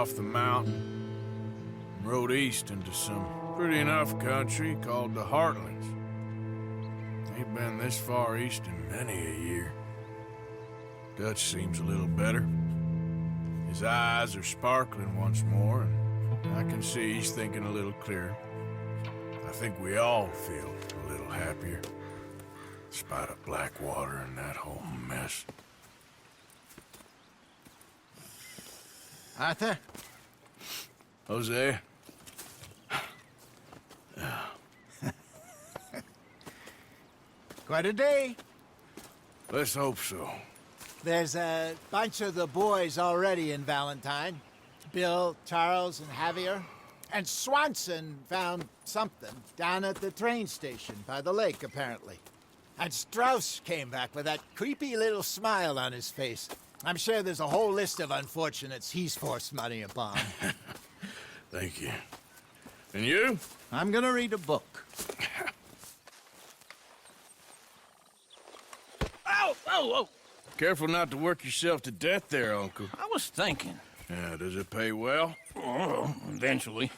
off the mountain and rode east into some pretty enough country called the Heartlands. Ain't been this far east in many a year. Dutch seems a little better. His eyes are sparkling once more, and I can see he's thinking a little clearer. I think we all feel a little happier, despite of Blackwater and that whole mess. Arthur? Jose? Quite a day. Let's hope so. There's a bunch of the boys already in Valentine. Bill, Charles, and Javier. And Swanson found something down at the train station by the lake, apparently. And Strauss came back with that creepy little smile on his face. I'm sure there's a whole list of unfortunates he's forced money upon. Thank you. And you? I'm gonna read a book. Ow! Oh, oh! Careful not to work yourself to death there, Uncle. I was thinking. Yeah, does it pay well? Oh, eventually.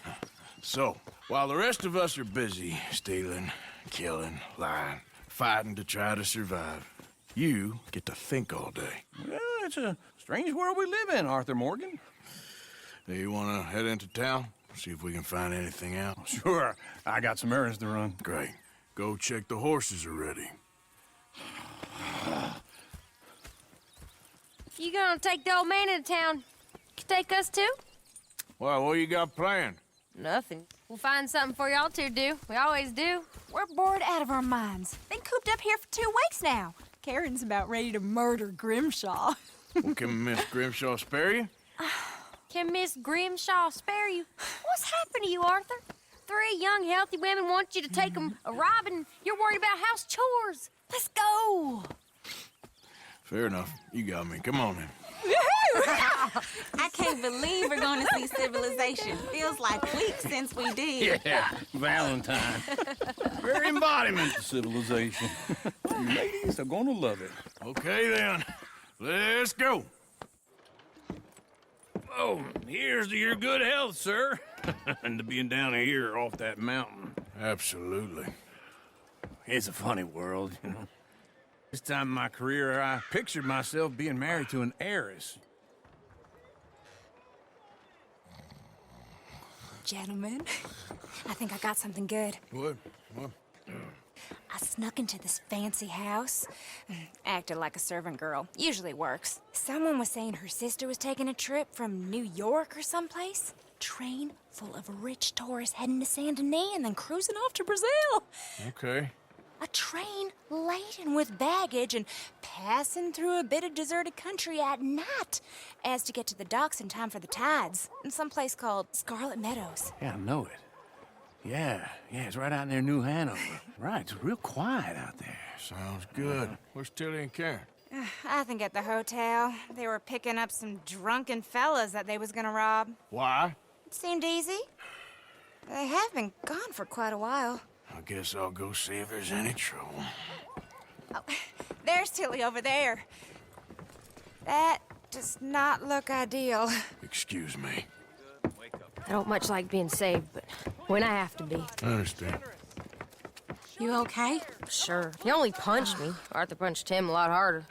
So, while the rest of us are busy stealing, killing, lying, fighting to try to survive, you get to think all day. Well, it's a strange world we live in, Arthur Morgan. Hey, you want to head into town? See if we can find anything out? Sure, I got some errands to run. Great. Go check the horses are ready. You gonna take the old man into town? Can take us too? Well, what you got planned? Nothing. We'll find something for y'all to do. We always do. We're bored out of our minds. Been cooped up here for 2 weeks now. Karen's about ready to murder Grimshaw. Well, can Miss Grimshaw spare you? Can Miss Grimshaw spare you? What's happened to you, Arthur? 3 young, healthy women want you to take them a robbing. You're worried about house chores. Let's go. Fair enough. You got me. Come on then. I can't believe we're going to see civilization. Feels like weeks since we did. Yeah, Valentine. Very embodiment of civilization. You ladies are gonna love it. Okay then. Let's go. Oh, here's to your good health, sir. And to being down here off that mountain. Absolutely. It's a funny world, you know. This time in my career, I pictured myself being married to an heiress. Gentlemen, I think I got something good. What? What? I snuck into this fancy house. Acted like a servant girl. Usually works. Someone was saying her sister was taking a trip from New York or someplace. Train full of rich tourists heading to Saint Denis and then cruising off to Brazil. Okay. A train laden with baggage and passing through a bit of deserted country at night as to get to the docks in time for the tides in some place called Scarlet Meadows. Yeah, I know it. Yeah, it's right out near New Hanover. Right, it's real quiet out there. Sounds good. Where's Tilly and Karen? I think at the hotel, they were picking up some drunken fellas that they was gonna rob. Why? It seemed easy. They have been gone for quite a while. I guess I'll go see if there's any trouble. Oh, there's Tilly over there. That does not look ideal. Excuse me. I don't much like being saved, but when I have to be. I understand. You okay? Sure. He only punched me. Arthur punched him a lot harder.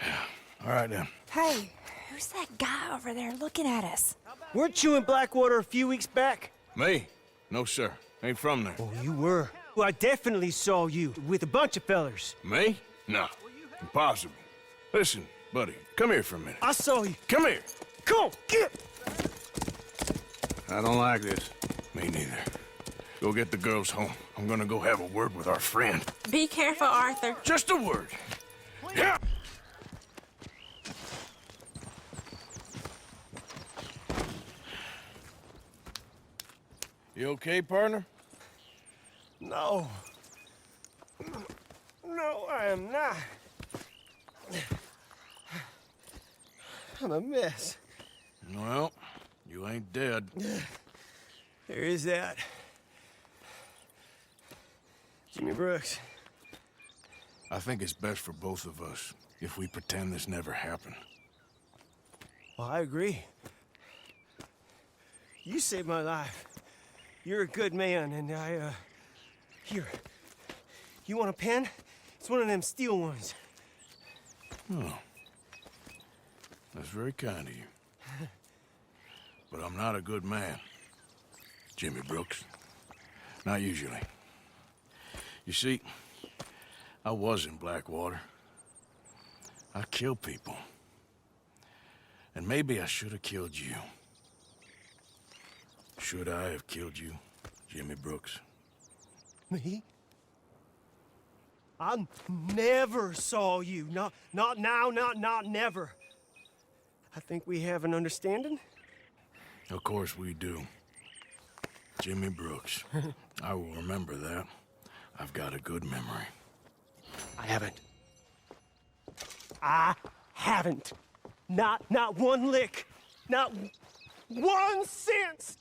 All right then. Hey, who's that guy over there looking at us? Weren't you in Blackwater a few weeks back? Me? No, sir. Ain't from there. Oh, you were. Well, I definitely saw you with a bunch of fellers. Me? No. Impossible. Listen, buddy, come here for a minute. I saw you. Come here. Come on, get! I don't like this. Me neither. Go get the girls home. I'm gonna go have a word with our friend. Be careful, Arthur. Just a word. Yeah. You okay, partner? No. No, I am not. I'm a mess. Well, you ain't dead. There is that. Jimmy Brooks. I think it's best for both of us if we pretend this never happened. Well, I agree. You saved my life. You're a good man, and Here. You want a pen? It's one of them steel ones. Oh. That's very kind of you. But I'm not a good man, Jimmy Brooks. Not usually. You see, I was in Blackwater. I kill people. And maybe I should have killed you. Should I have killed you, Jimmy Brooks? Me? I never saw you. Not now, not never. I think we have an understanding. Of course we do. Jimmy Brooks. I will remember that. I've got a good memory. I haven't. Not one lick. Not 1 cent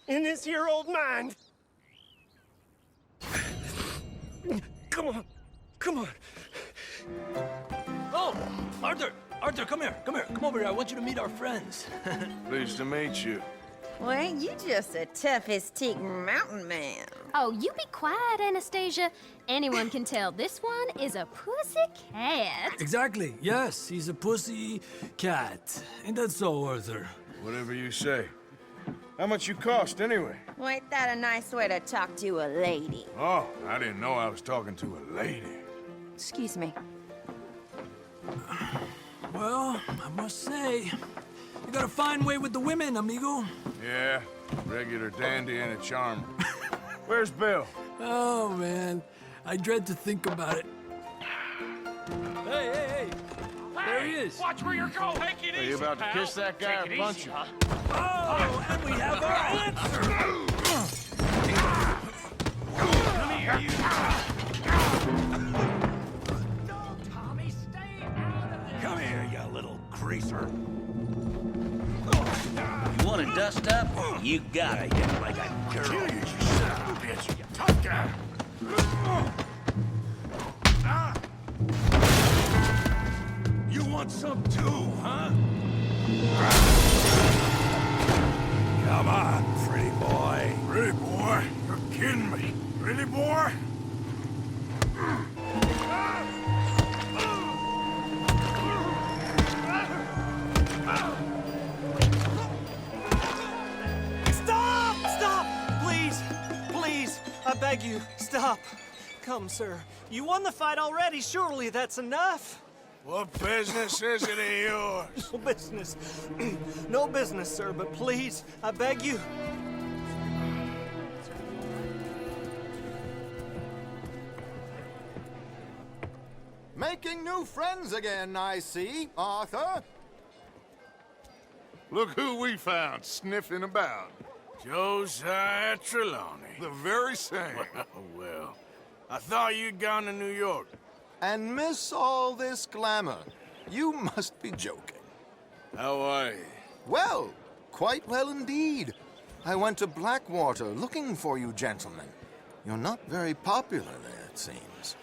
in this here old mind. Come on. Oh, Arthur, come here. Come over here. I want you to meet our friends. Pleased to meet you. Well, ain't you just a tough-as-teak mountain man? Oh, you be quiet, Anastasia. Anyone can tell this one is a pussy cat. Exactly. Yes, he's a pussy cat. Ain't that so, Arthur? Whatever you say. How much you cost, anyway? Well, ain't that a nice way to talk to a lady? Oh, I didn't know I was talking to a lady. Excuse me. Well, I must say, you got a fine way with the women, amigo. Yeah, regular dandy and a charmer. Where's Bill? Oh, man. I dread to think about it. Hey! There he is. Watch where you're going. Take it Are you about to kiss that guy or punch him? Oh, and we have our answer. Come here, you. Tommy, stay out of this. Come here, you little greaser. You want to dust up? You got it. Like a girl. You son of a bitch, you tough guy. You want some too, huh? Come on, pretty boy. Pretty boy? You're kidding me. Pretty boy? Stop! Please, I beg you, stop. Come, sir. You won the fight already. Surely that's enough. What business is it of yours? No business. No business, sir, but please, I beg you. Making new friends again, I see, Arthur. Look who we found sniffing about. Josiah Trelawney. The very same. Well, I thought you'd gone to New York. And miss all this glamour. You must be joking. How are you? Well, quite well indeed. I went to Blackwater looking for you gentlemen. You're not very popular there, it seems.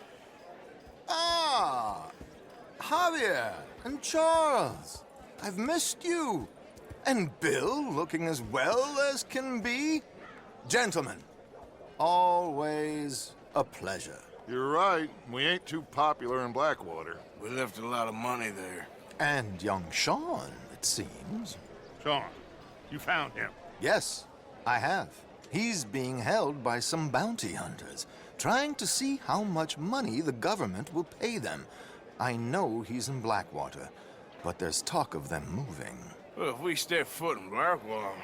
Ah, Javier and Charles. I've missed you. And Bill looking as well as can be. Gentlemen, always a pleasure. You're right. We ain't too popular in Blackwater. We left a lot of money there. And young Sean, it seems. Sean, you found him. Yes, I have. He's being held by some bounty hunters, trying to see how much money the government will pay them. I know he's in Blackwater, but there's talk of them moving. Well, if we step foot in Blackwater...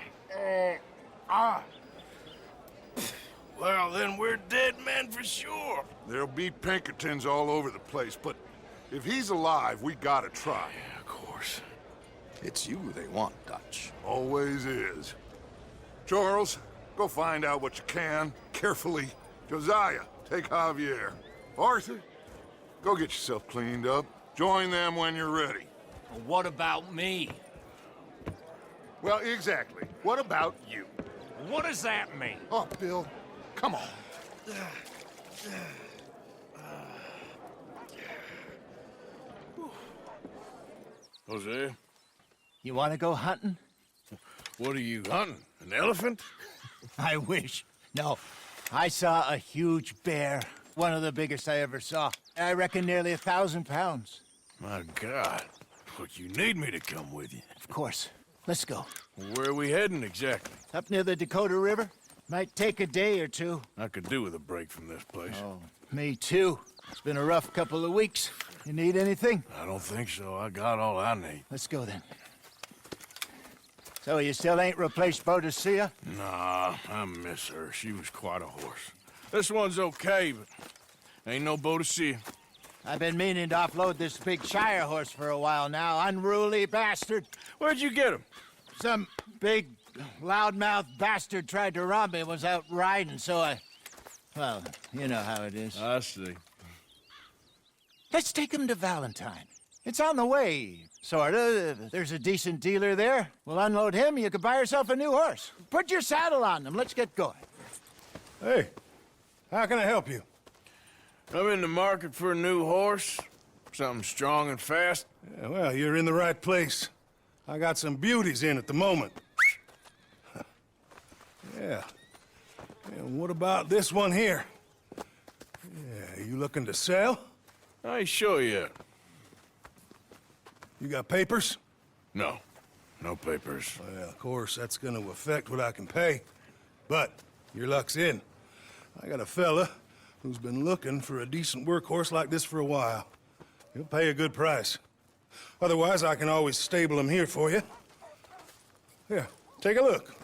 Well, then we're dead men for sure. There'll be Pinkertons all over the place, but if he's alive, we gotta try. Yeah, of course. It's you they want, Dutch. Always is. Charles, go find out what you can, carefully. Josiah, take Javier. Arthur, go get yourself cleaned up. Join them when you're ready. What about me? Well, exactly. What about you? What does that mean? Oh, Bill, come on. Jose? You want to go hunting? What are you hunting? An elephant? I wish. No, I saw a huge bear. One of the biggest I ever saw. I reckon nearly 1,000 pounds. My God. But you need me to come with you. Of course. Let's go. Where are we heading exactly? Up near the Dakota River. Might take a day or two. I could do with a break from this place. Oh, me too. It's been a rough couple of weeks. You need anything? I don't think so. I got all I need. Let's go then. So you still ain't replaced Boadicea? Nah, I miss her. She was quite a horse. This one's okay, but ain't no Boadicea. I've been meaning to offload this big Shire horse for a while now. Unruly bastard. Where'd you get him? Some big, loudmouth bastard tried to rob me and was out riding, so I... Well, you know how it is. I see. Let's take him to Valentine. It's on the way, sorta. There's a decent dealer there. We'll unload him, you could buy yourself a new horse. Put your saddle on them, let's get going. Hey, how can I help you? I'm in the market for a new horse. Something strong and fast. Yeah, well, you're in the right place. I got some beauties in at the moment. Yeah. And what about this one here? Yeah, you looking to sell? I ain't sure yet. You got papers? No. No papers. Well, of course, that's gonna affect what I can pay. But your luck's in. I got a fella who's been looking for a decent workhorse like this for a while. He'll pay a good price. Otherwise, I can always stable him here for you. Here, take a look.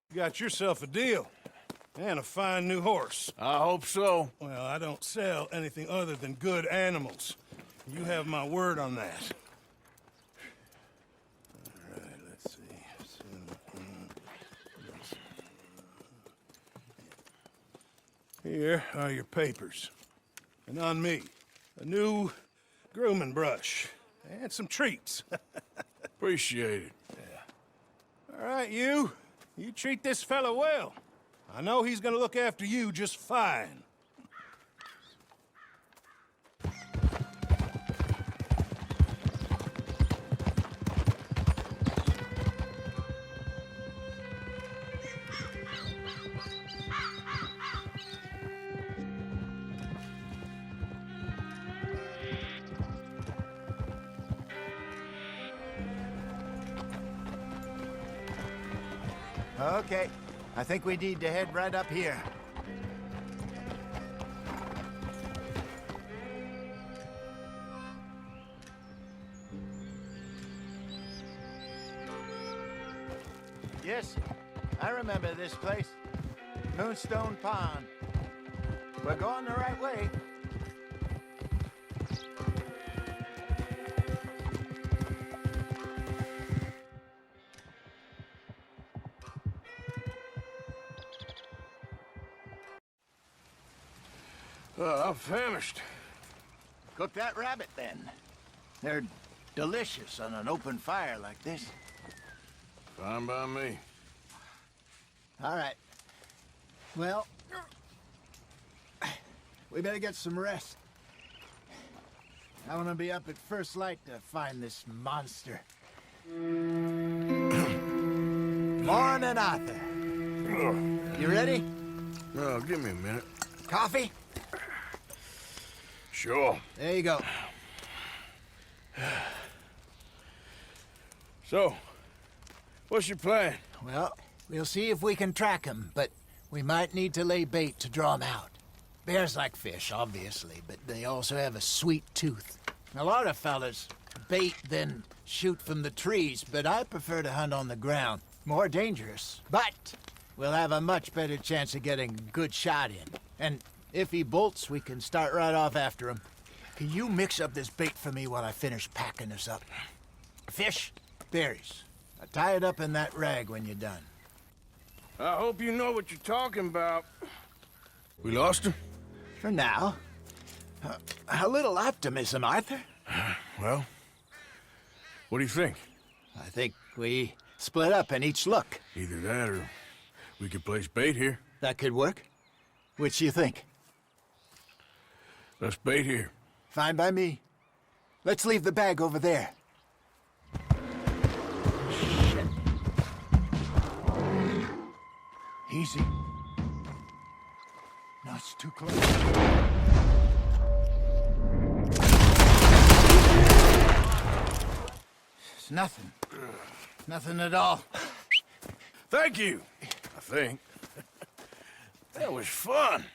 You got yourself a deal. And a fine new horse. I hope so. Well, I don't sell anything other than good animals. You have my word on that. All right, let's see. Here are your papers. And on me, a new grooming brush. And some treats. Appreciate it. Yeah. All right, you treat this fella well. I know he's gonna look after you just fine. Okay, I think we need to head right up here. Yes, I remember this place. Moonstone Pond. We're going the right way. I'm famished. Cook that rabbit, then. They're delicious on an open fire like this. Fine by me. All right. Well, we better get some rest. I want to be up at first light to find this monster. Morning, Arthur. You ready? No, give me a minute. Coffee? Sure. There you go. So, what's your plan? Well, we'll see if we can track him, but we might need to lay bait to draw him out. Bears like fish, obviously, but they also have a sweet tooth. A lot of fellas bait, then shoot from the trees, but I prefer to hunt on the ground. More dangerous, but we'll have a much better chance of getting a good shot in. And if he bolts, we can start right off after him. Can you mix up this bait for me while I finish packing this up? Fish, berries. I'll tie it up in that rag when you're done. I hope you know what you're talking about. We lost him? For now. A little optimism, Arthur. Well, what do you think? I think we split up and each look. Either that or we could place bait here. That could work. Which do you think? Let's bait here. Fine by me. Let's leave the bag over there. Easy. No, it's too close. It's nothing. Nothing at all. Thank you, I think. That was fun.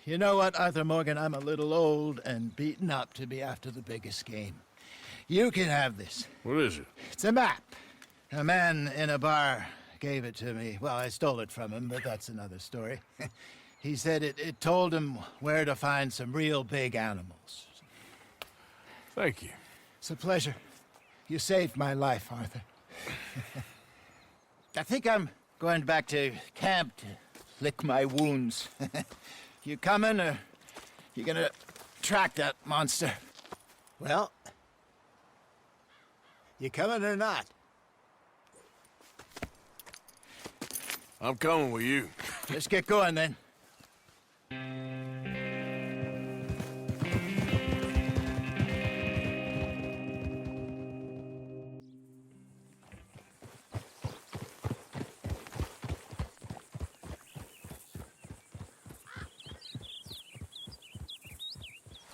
You know what, Arthur Morgan? I'm a little old and beaten up to be after the biggest game. You can have this. What is it? It's a map. A man in a bar gave it to me. Well, I stole it from him, but that's another story. He said it told him where to find some real big animals. Thank you. It's a pleasure. You saved my life, Arthur. I think I'm going back to camp to lick my wounds. You coming, or you gonna track that monster? Well, you coming or not? I'm coming with you. Let's get going, then.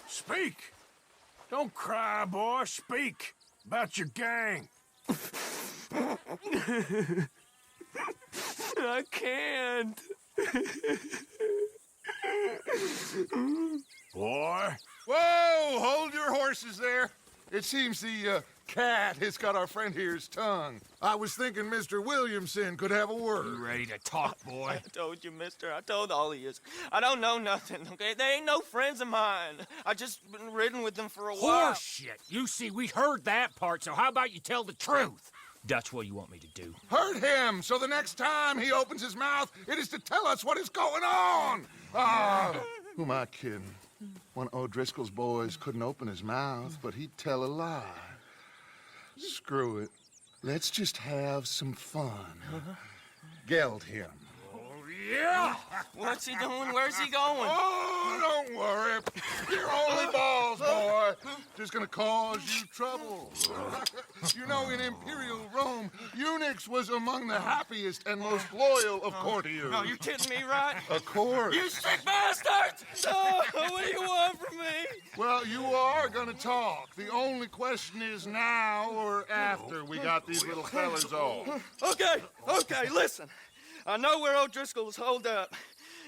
Speak! Don't cry, boy. Speak about your gang. I can't. Boy. Whoa! Hold your horses there. It seems the cat has got our friend here's tongue. I was thinking Mr. Williamson could have a word. You ready to talk, boy? I told you, mister. I told all of you. I don't know nothing, okay? They ain't no friends of mine. I just been ridden with them for a while. Horse shit. You see, we heard that part, so how about you tell the truth? Dutch, what do you want me to do? Hurt him, so the next time he opens his mouth, it is to tell us what is going on. Who am I kidding? One of O'Driscoll's boys couldn't open his mouth, but he'd tell a lie. Screw it. Let's just have some fun. Geld him. Yeah! What's he doing? Where's he going? Oh, don't worry. You're only balls, boy. Just gonna cause you trouble. You know, in Imperial Rome, eunuchs was among the happiest and most loyal of courtiers. No, you kidding me, right? Of course. You sick bastard! Oh, what do you want from me? Well, you are gonna talk. The only question is now or after we got these little fellas off. Okay, listen. I know where O'Driscoll's holed up,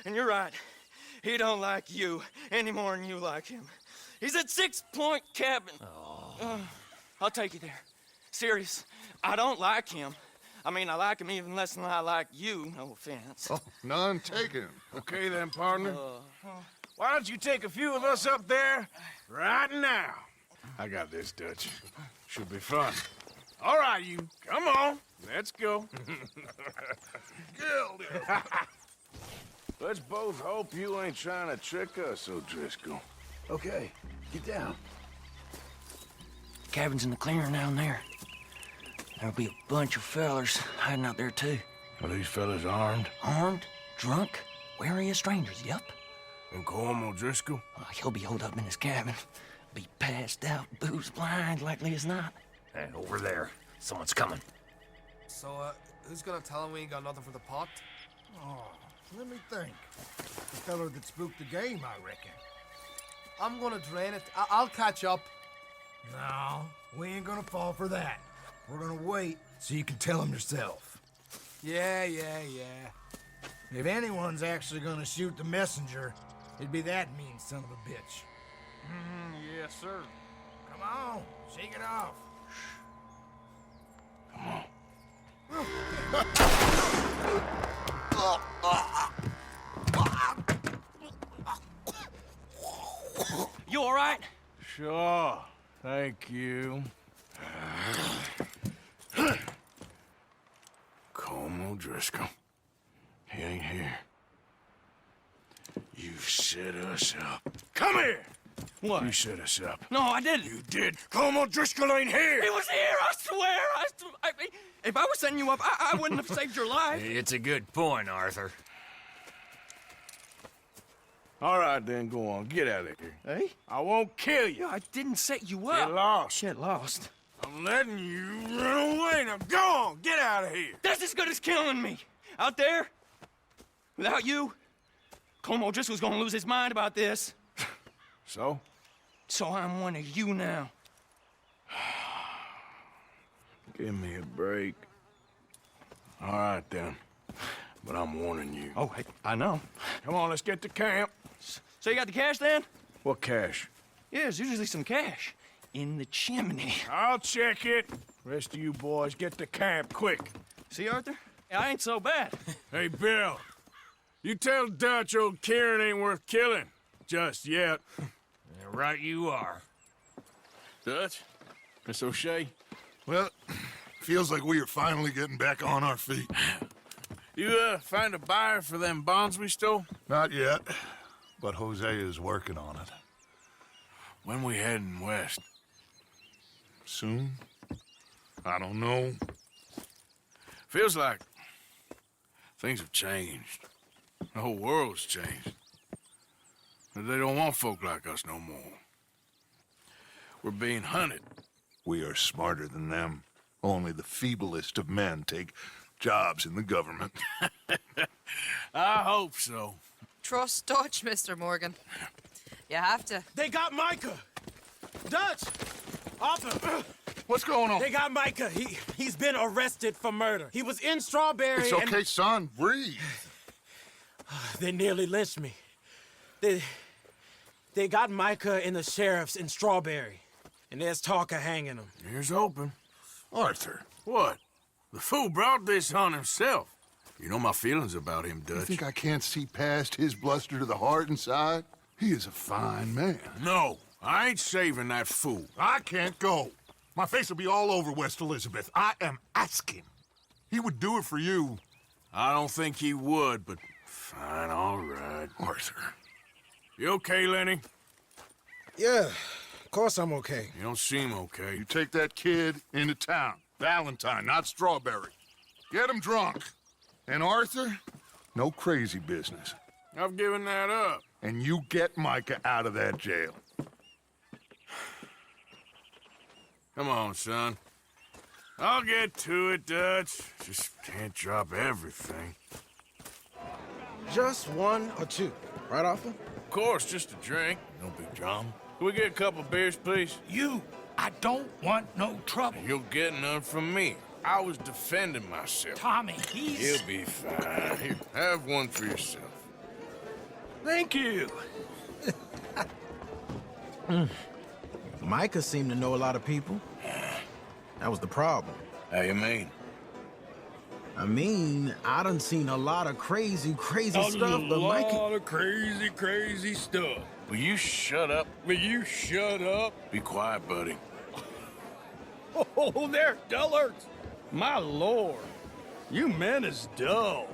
and you're right. He don't like you any more than you like him. He's at 6 Point Cabin. I'll take you there. Serious, I don't like him. I mean, I like him even less than I like you, no offense. Oh, none taken. Okay then, partner. Why don't you take a few of us up there right now? I got this, Dutch. Should be fun. All right, you. Come on. Let's go. Let's both hope you ain't trying to trick us, O'Driscoll. Okay, get down. Cabin's in the clearing down there. There'll be a bunch of fellers hiding out there, too. Are these fellas armed? Armed, drunk, wary of strangers, yep. And Colm O'Driscoll? He'll be holed up in his cabin. Be passed out, booze blind, likely as not. And over there, someone's coming. So, who's gonna tell him we ain't got nothing for the pot? Oh, let me think. The feller that spooked the game, I reckon. I'm gonna drain it. I'll catch up. No, we ain't gonna fall for that. We're gonna wait so you can tell him yourself. Yeah. If anyone's actually gonna shoot the messenger, it'd be that mean son of a bitch. Yes, sir. Come on, shake it off. Come on. You all right? Sure. Thank you. Colm O'Driscoll. He ain't here. You set us up. Come here! What? You set us up. No, I didn't. You did. Colm O'Driscoll ain't here! He was here, I swear! If I was setting you up, I wouldn't have saved your life. It's a good point, Arthur. All right, then, go on. Get out of here. Hey? I won't kill you. I didn't set you up. Get lost. Get lost. I'm letting you run away. Now go on, get out of here. That's as good as killing me. Out there, without you, Colm O'Driscoll's gonna lose his mind about this. So? So I'm one of you now. Give me a break. All right, then. But I'm warning you. Oh, hey, I know. Come on, let's get to camp. So you got the cash, then? What cash? Yeah, there's usually some cash in the chimney. I'll check it. Rest of you boys, get to camp, quick. See, Arthur? I ain't so bad. Hey, Bill. You tell Dutch old Kieran ain't worth killing. Just yet. Yeah, right you are. Dutch? Miss O'Shea? Well, feels like we are finally getting back on our feet. You, find a buyer for them bonds we stole? Not yet, but Jose is working on it. When we heading west? Soon? I don't know. Feels like things have changed. The whole world's changed. They don't want folk like us no more. We're being hunted. We are smarter than them. Only the feeblest of men take jobs in the government. I hope so. Trust Dutch, Mr. Morgan. You have to. They got Micah! Dutch! Arthur! What's going on? They got Micah. He's been arrested for murder. He was in Strawberry. It's okay, son. Breathe. They nearly lynched me. They got Micah and the sheriffs in Strawberry. And there's talk of hanging him. Here's hoping. Arthur. What? The fool brought this on himself. You know my feelings about him, Dutch. You think I can't see past his bluster to the heart inside? He is a fine man. No, I ain't saving that fool. I can't go. My face will be all over West Elizabeth. I am asking. He would do it for you. I don't think he would, but fine, all right. Arthur. You okay, Lenny? Yeah, of course I'm okay. You don't seem okay. You take that kid into town. Valentine, not Strawberry. Get him drunk. And Arthur, no crazy business. I've given that up. And you get Micah out of that jail. Come on, son. I'll get to it, Dutch. Just can't drop everything. Just one or two, right, Arthur? Of course, just a drink. No big drama. Can we get a couple beers, please? I don't want no trouble. You'll get none from me. I was defending myself. Tommy, he's... He'll be fine. Here, have one for yourself. Thank you. Micah seemed to know a lot of people. That was the problem. How you mean? I mean, I done seen a lot of crazy stuff, but Micah... A lot of crazy stuff. Will you shut up? Will you shut up? Be quiet, buddy. Oh, they're dullards. My lord. You men is dull.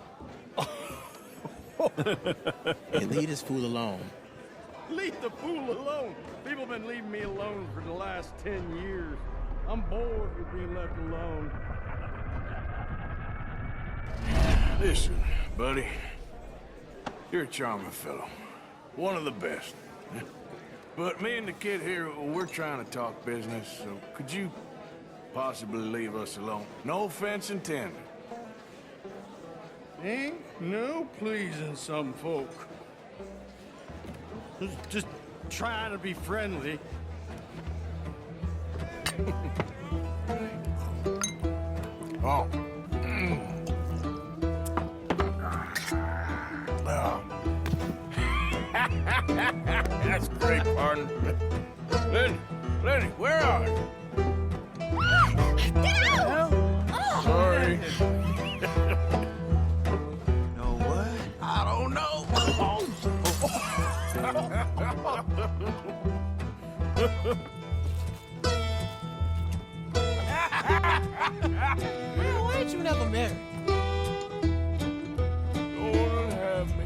Hey, leave this fool alone. Leave the fool alone. People been leaving me alone for the last 10 years. I'm bored with being left alone. Listen, buddy. You're a charming fellow. One of the best. But me and the kid here, we're trying to talk business, so could you possibly leave us alone? No offense intended. Ain't no pleasing some folk. Just trying to be friendly. Oh. That's great, pardon. Lenny, where are you? Get out! Oh. Sorry. Know what? I don't know. Why ain't you never married? Don't have me.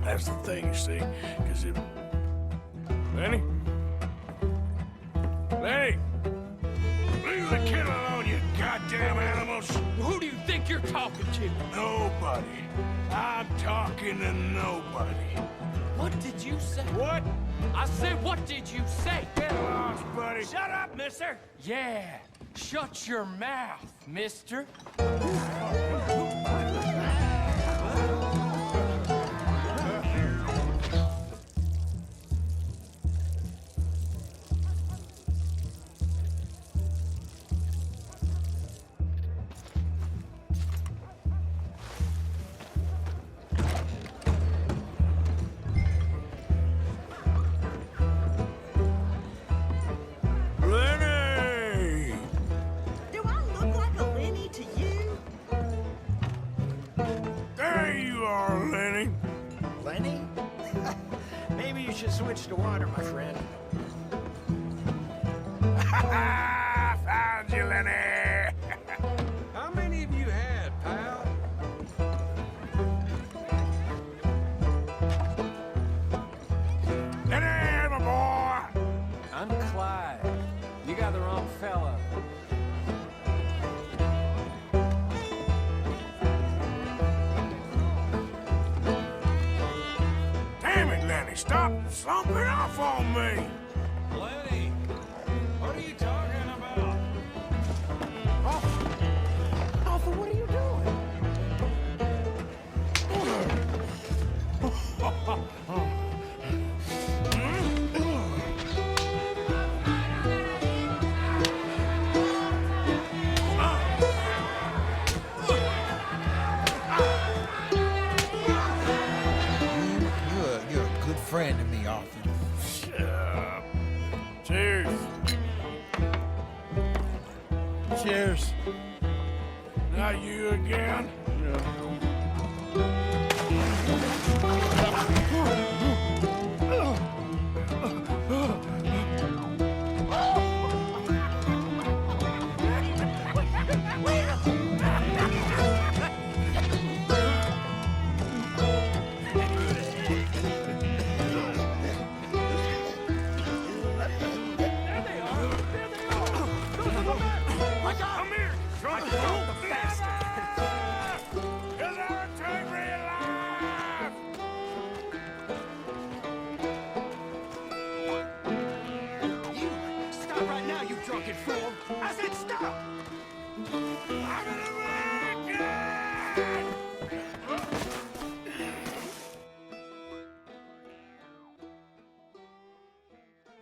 That's the thing, you see, because it... Lenny? Lenny! Leave the kid alone, you goddamn animals! Who do you think you're talking to? Nobody. I'm talking to nobody. What did you say? What? I said, what did you say? Get lost, buddy. Shut up, mister! Yeah, shut your mouth, mister. Switch to water, my friend. Found you, Lenny! How many of you had, pal? Lenny, my boy! I'm Clyde. You got the wrong fella. Damn it, Lenny, stop slumping off on me! Lenny, what are you talking about? Arthur, what are you doing? You're a good friend to me, Arthur. Shut up. Cheers. Cheers. Not you again? Come here! Try to hold the bastard! Cause I'll take me alive! You stop right now, you drunken fool! I said stop! I'm an American!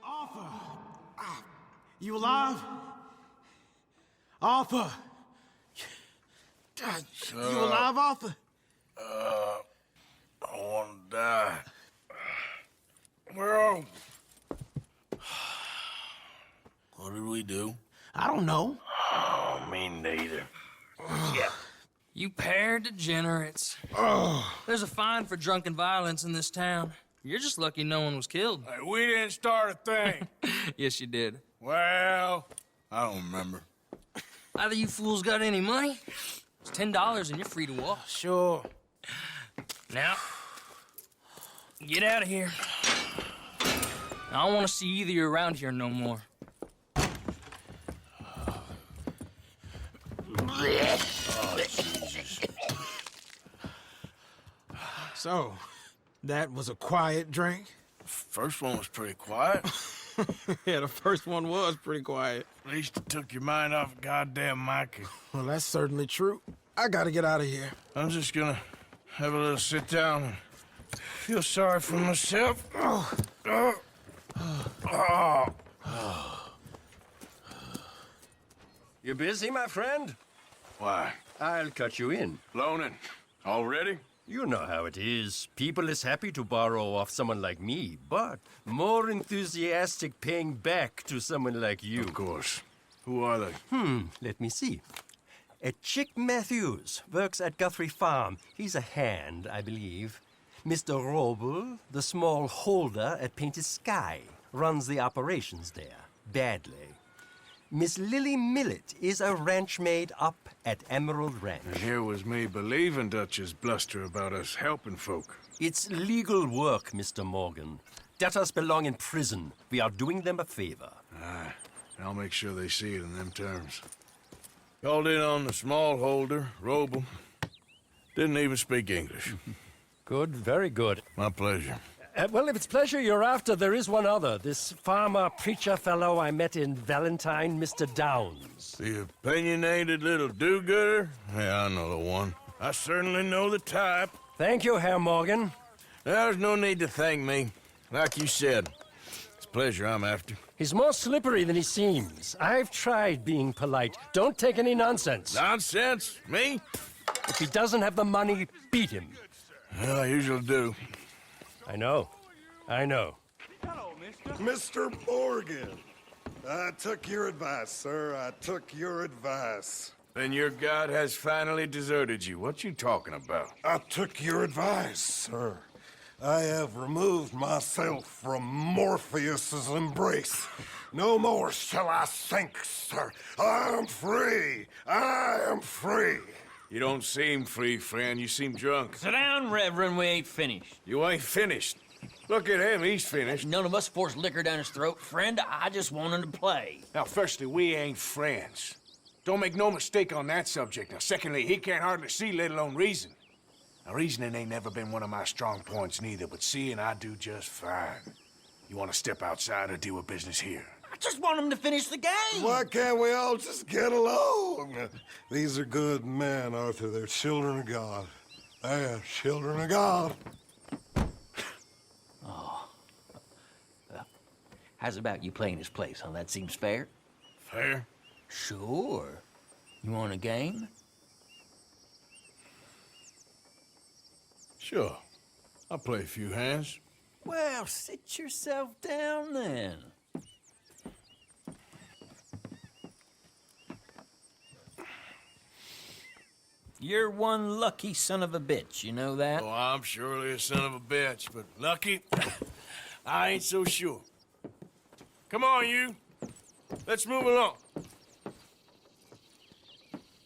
Arthur! You alive? Arthur! You alive, Arthur? I want to die. Well, what did we do? I don't know. Oh, me neither. Yeah. You pair of degenerates. There's a fine for drunken violence in this town. You're just lucky no one was killed. Hey, we didn't start a thing. Yes, you did. Well, I don't remember. Either you fools got any money? It's $10 and you're free to walk. Sure. Now, get out of here. I don't want to see either of you around here no more. Oh, Jesus. So, that was a quiet drink? First one was pretty quiet. Yeah, the first one was pretty quiet. At least it took your mind off goddamn Mikey. Well, that's certainly true. I gotta get out of here. I'm just gonna have a little sit down and feel sorry for myself. You busy, my friend? Why? I'll cut you in. Loaning. Already? You know how it is. People is happy to borrow off someone like me, but more enthusiastic paying back to someone like you. Of course. Who are they? Let me see. Chick Matthews works at Guthrie Farm. He's a hand, I believe. Mr. Roble, the small holder at Painted Sky, runs the operations there, badly. Miss Lily Millet is a ranch maid up at Emerald Ranch. And here was me believing Dutch's bluster about us helping folk. It's legal work, Mr. Morgan. Debtors belong in prison. We are doing them a favor. Aye. I'll make sure they see it in them terms. Called in on the small holder, Roble. Didn't even speak English. Good, very good. My pleasure. Well, if it's pleasure you're after, there is one other. This farmer preacher fellow I met in Valentine, Mr. Downs. The opinionated little do-gooder? Yeah, I know the one. I certainly know the type. Thank you, Herr Morgan. There's no need to thank me. Like you said, it's pleasure I'm after. He's more slippery than he seems. I've tried being polite. Don't take any nonsense. Nonsense? Me? If he doesn't have the money, beat him. Well, I usually do. I know. I know. Hello, Mr. Morgan. I took your advice, sir. I took your advice. Then your god has finally deserted you. What you talking about? I took your advice, sir. I have removed myself from Morpheus's embrace. No more shall I sink, sir. I am free. I am free. You don't seem free, friend. You seem drunk. Sit down, Reverend. We ain't finished. You ain't finished. Look at him. He's finished. None of us forced liquor down his throat. Friend, I just want him to play. Now, firstly, we ain't friends. Don't make no mistake on that subject. Now, secondly, he can't hardly see, let alone reason. Now, reasoning ain't never been one of my strong points neither, but seeing I do just fine. You want to step outside or deal with business here? I just want him to finish the game. Why can't we all just get along? These are good men, Arthur. They're children of God. They're children of God. Oh. How's about you playing his place, huh? That seems fair? Fair? Sure. You want a game? Sure. I'll play a few hands. Well, sit yourself down then. You're one lucky son of a bitch, you know that? Oh, I'm surely a son of a bitch, but lucky? I ain't so sure. Come on, you. Let's move along.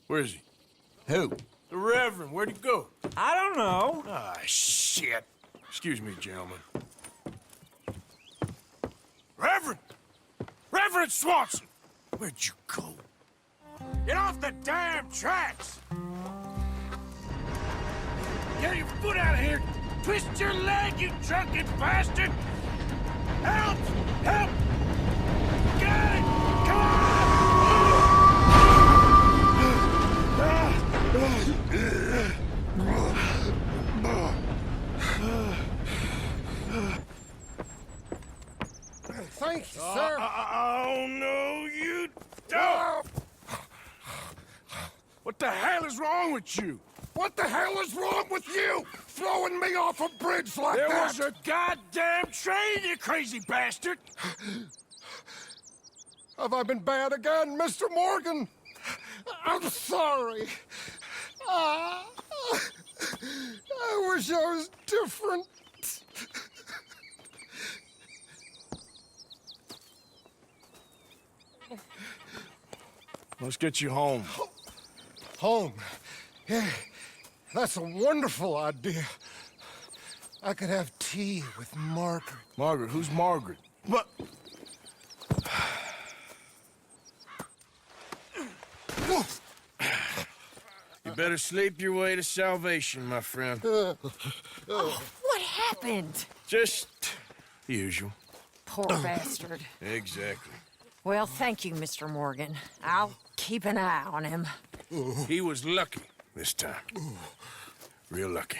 Where is he? Who? The Reverend. Where'd he go? I don't know. Ah, shit. Excuse me, gentlemen. Reverend! Reverend Swanson! Where'd you go? Get off the damn tracks! Get your foot out of here! Twist your leg, you drunken bastard! Help! Help! Get it! Come on! Thank you, sir. Oh, no, you don't! What the hell is wrong with you? What the hell is wrong with you? Throwing me off a bridge like that? There was a goddamn train, you crazy bastard! Have I been bad again, Mr. Morgan? I'm sorry. I wish I was different. Let's get you home. Home? Yeah, that's a wonderful idea. I could have tea with Margaret. Margaret? Who's Margaret? What? You better sleep your way to salvation, my friend. What happened? Just the usual. Poor bastard. Exactly. Well, thank you, Mr. Morgan. I'll keep an eye on him. He was lucky this time. Real lucky.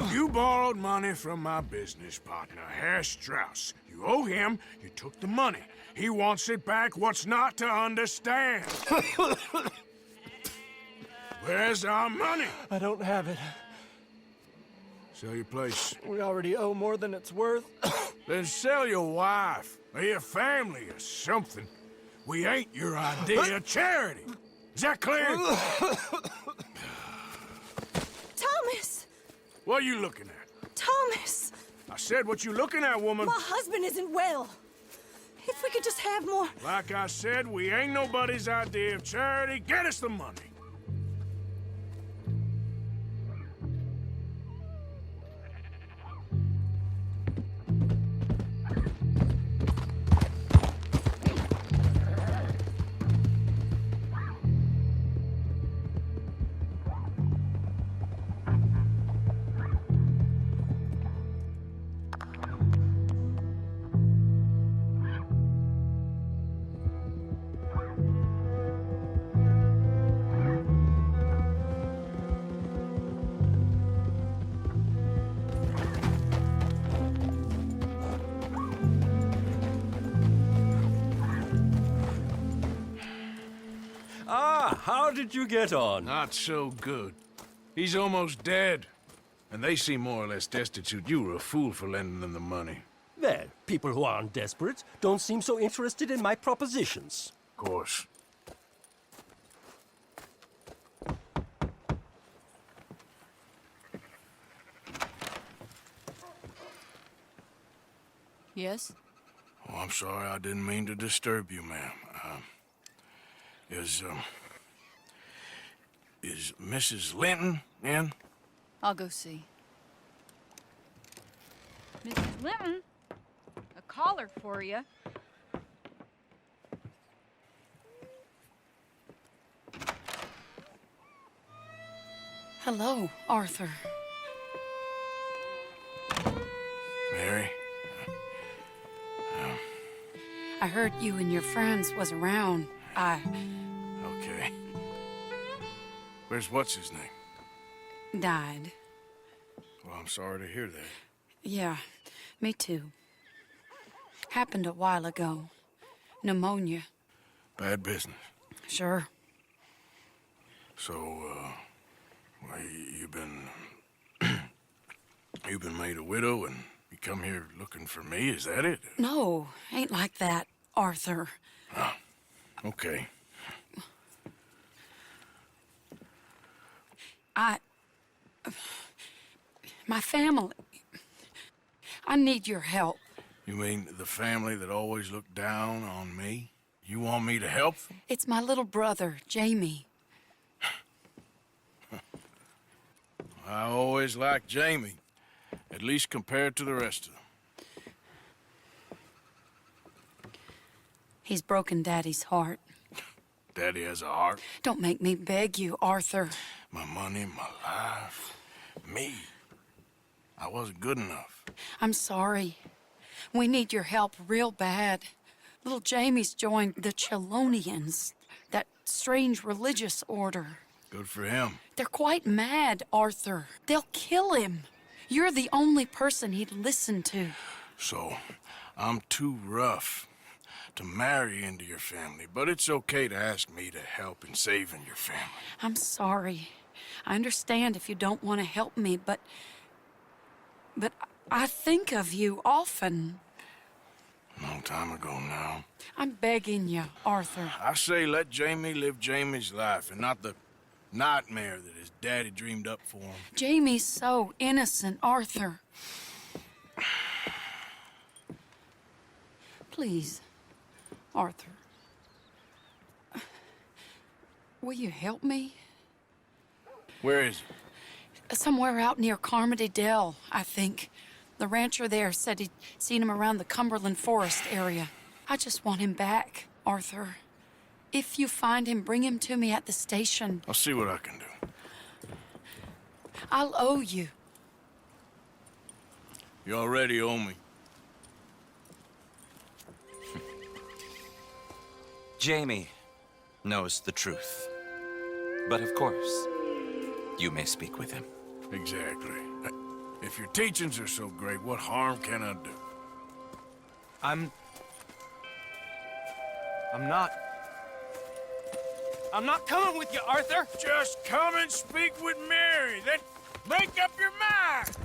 You borrowed money from my business partner, Herr Strauss. You owe him, you took the money. He wants it back. What's not to understand? Where's our money? I don't have it. Sell your place. We already owe more than it's worth. Then sell your wife, or your family, or something. We ain't your idea of charity. Is that clear? Thomas! What are you looking at? Thomas! I said what you looking at, woman. My husband isn't well. If we could just have more... Like I said, we ain't nobody's idea of charity. Get us the money. how did you get on? Not so good. He's almost dead. And they seem more or less destitute. You were a fool for lending them the money. Well, people who aren't desperate don't seem so interested in my propositions. Of course. Yes? Oh, I'm sorry. I didn't mean to disturb you, ma'am. Is Mrs. Linton in? I'll go see. Mrs. Linton, a caller for you. Hello, Arthur. Mary? I heard you and your friends was around. Okay. Where's what's-his-name? Died. Well, I'm sorry to hear that. Yeah, me too. Happened a while ago. Pneumonia. Bad business. Sure. So, well, you've been... you've been made a widow and you come here looking for me, is that it? No, ain't like that, Arthur. Oh, okay. My family... I need your help. You mean the family that always looked down on me? You want me to help them? It's my little brother, Jamie. I always liked Jamie, at least compared to the rest of them. He's broken Daddy's heart. Daddy has a heart. Don't make me beg you, Arthur. My money, my life, me. I wasn't good enough. I'm sorry. We need your help real bad. Little Jamie's joined the Chelonians, that strange religious order. Good for him. They're quite mad, Arthur. They'll kill him. You're the only person he'd listen to. So, I'm too rough to marry into your family, but it's okay to ask me to help in saving your family. I'm sorry. I understand if you don't want to help me, but I think of you often. Long time ago now. I'm begging you, Arthur. I say let Jamie live Jamie's life and not the nightmare that his daddy dreamed up for him. Jamie's so innocent, Arthur. Please, Arthur. Will you help me? Where is he? Somewhere out near Carmody Dell, I think. The rancher there said he'd seen him around the Cumberland Forest area. I just want him back, Arthur. If you find him, bring him to me at the station. I'll see what I can do. I'll owe you. You already owe me. Jamie knows the truth. But of course, you may speak with him. Exactly. If your teachings are so great, what harm can I do? I'm not coming with you, Arthur! Just come and speak with Mary, then make up your mind!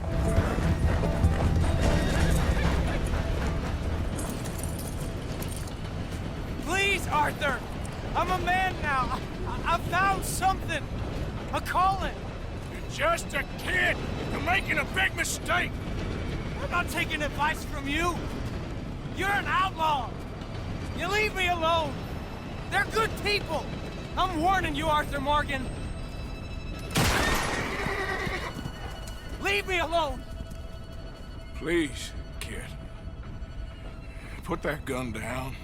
Please, Arthur! I'm a man now. I found something. A calling. You're just a kid. You're making a big mistake. I'm not taking advice from you. You're an outlaw. You leave me alone. They're good people. I'm warning you, Arthur Morgan. Leave me alone. Please, kid. Put that gun down.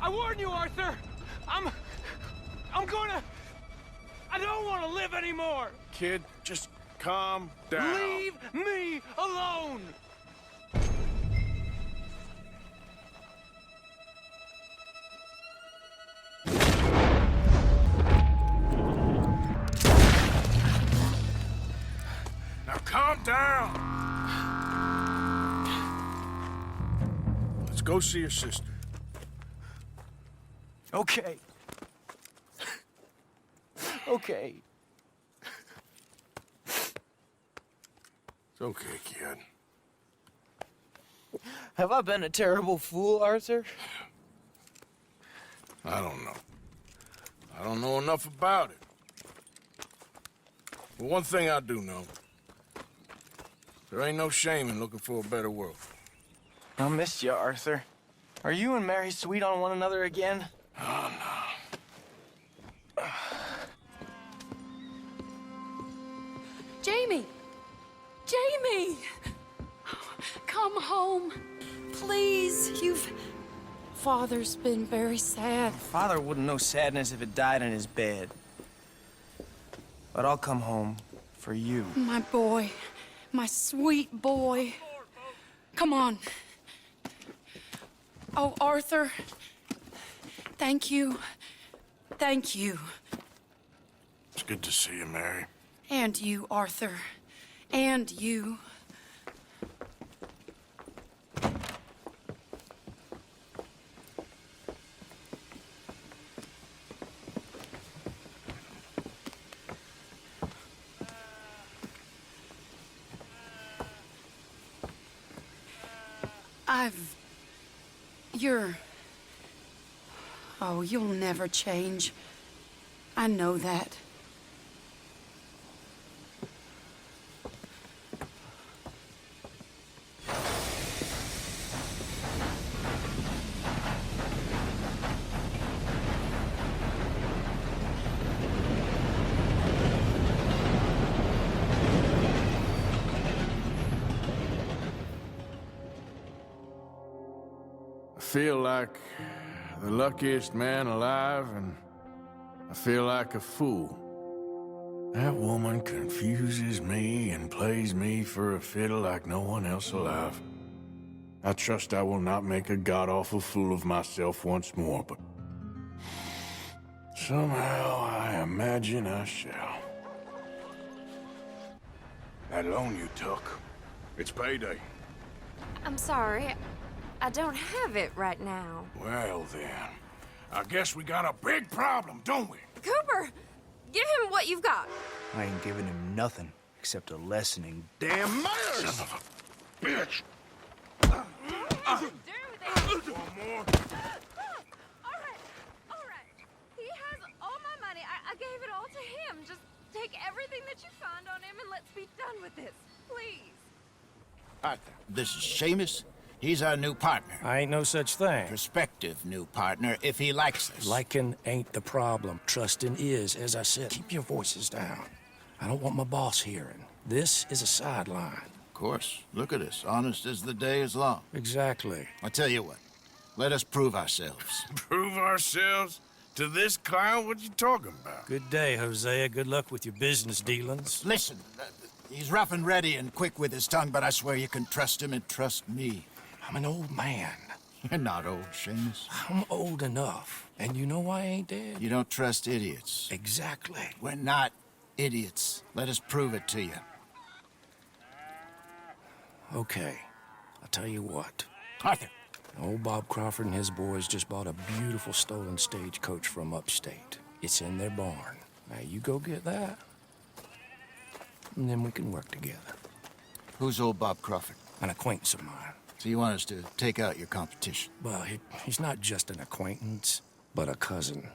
I warn you, Arthur. I don't want to live anymore. Kid, just calm down. Leave me alone. Now calm down. Let's go see your sister. Okay. okay. It's okay, kid. Have I been a terrible fool, Arthur? I don't know. I don't know enough about it. But one thing I do know. There ain't no shame in looking for a better world. I missed you, Arthur. Are you and Mary sweet on one another again? Oh, no. Jamie! Jamie! Come home. Please, Father's been very sad. Father wouldn't know sadness if it died in his bed. But I'll come home for you. My boy. My sweet boy. Come on. Oh, Arthur. Thank you. Thank you. It's good to see you, Mary. And you, Arthur. And you. Oh, you'll never change. I know that. I feel like the luckiest man alive, and I feel like a fool. That woman confuses me and plays me for a fiddle like no one else alive. I trust I will not make a god-awful fool of myself once more, but somehow I imagine I shall. That loan you took, it's payday. I'm sorry. I don't have it right now. Well then, I guess we got a big problem, don't we? Cooper, give him what you've got. I ain't giving him nothing except a lessening. Damn manners! Son of a bitch! One more. All right. He has all my money. I gave it all to him. Just take everything that you find on him and let's be done with this, please. Arthur, this is Seamus. He's our new partner. I ain't no such thing. Prospective new partner, if he likes us. Liking ain't the problem. Trusting is, as I said. Keep your voices down. I don't want my boss hearing. This is a sideline. Of course. Look at us. Honest as the day is long. Exactly. I tell you what. Let us prove ourselves. Prove ourselves? To this clown? What you talking about? Good day, Hosea. Good luck with your business dealings. Listen, he's rough and ready and quick with his tongue, but I swear you can trust him and trust me. I'm an old man. You're not old, Seamus. I'm old enough. And you know why I ain't dead? You don't trust idiots. Exactly. We're not idiots. Let us prove it to you. Okay. I'll tell you what. Arthur. Old Bob Crawford and his boys just bought a beautiful stolen stagecoach from upstate. It's in their barn. Now, you go get that, and then we can work together. Who's old Bob Crawford? An acquaintance of mine. So you want us to take out your competition? Well, he's not just an acquaintance, but a cousin.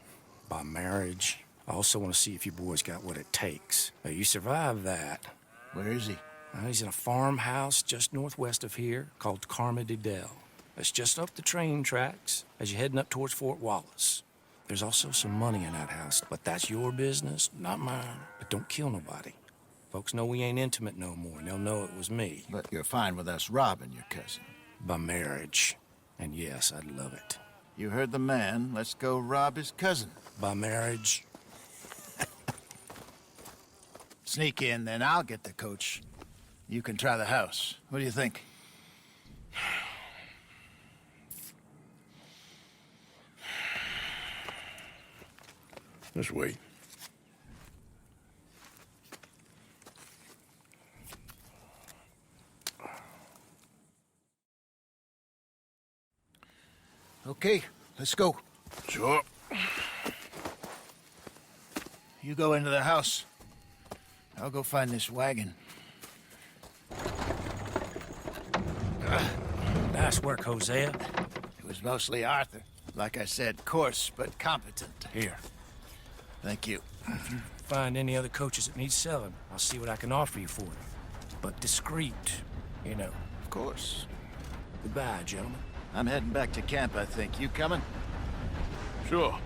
By marriage. I also want to see if you boys got what it takes. Now, you survive that. Where is he? He's in a farmhouse just northwest of here called Carmody Dell. It's just up the train tracks as you're heading up towards Fort Wallace. There's also some money in that house, but that's your business, not mine. But don't kill nobody. Folks know we ain't intimate no more, and they'll know it was me. But you're fine with us robbing your cousin? By marriage. And yes, I'd love it. You heard the man. Let's go rob his cousin. By marriage. Sneak in, then I'll get the coach. You can try the house. What do you think? Just wait. Okay, let's go. Sure. you go into the house. I'll go find this wagon. Nice work, Hosea. It was mostly Arthur. Like I said, coarse but competent. Here. Thank you. If you find any other coaches that need selling, I'll see what I can offer you for them. But discreet, you know. Of course. Goodbye, gentlemen. I'm heading back to camp, I think. You coming? Sure.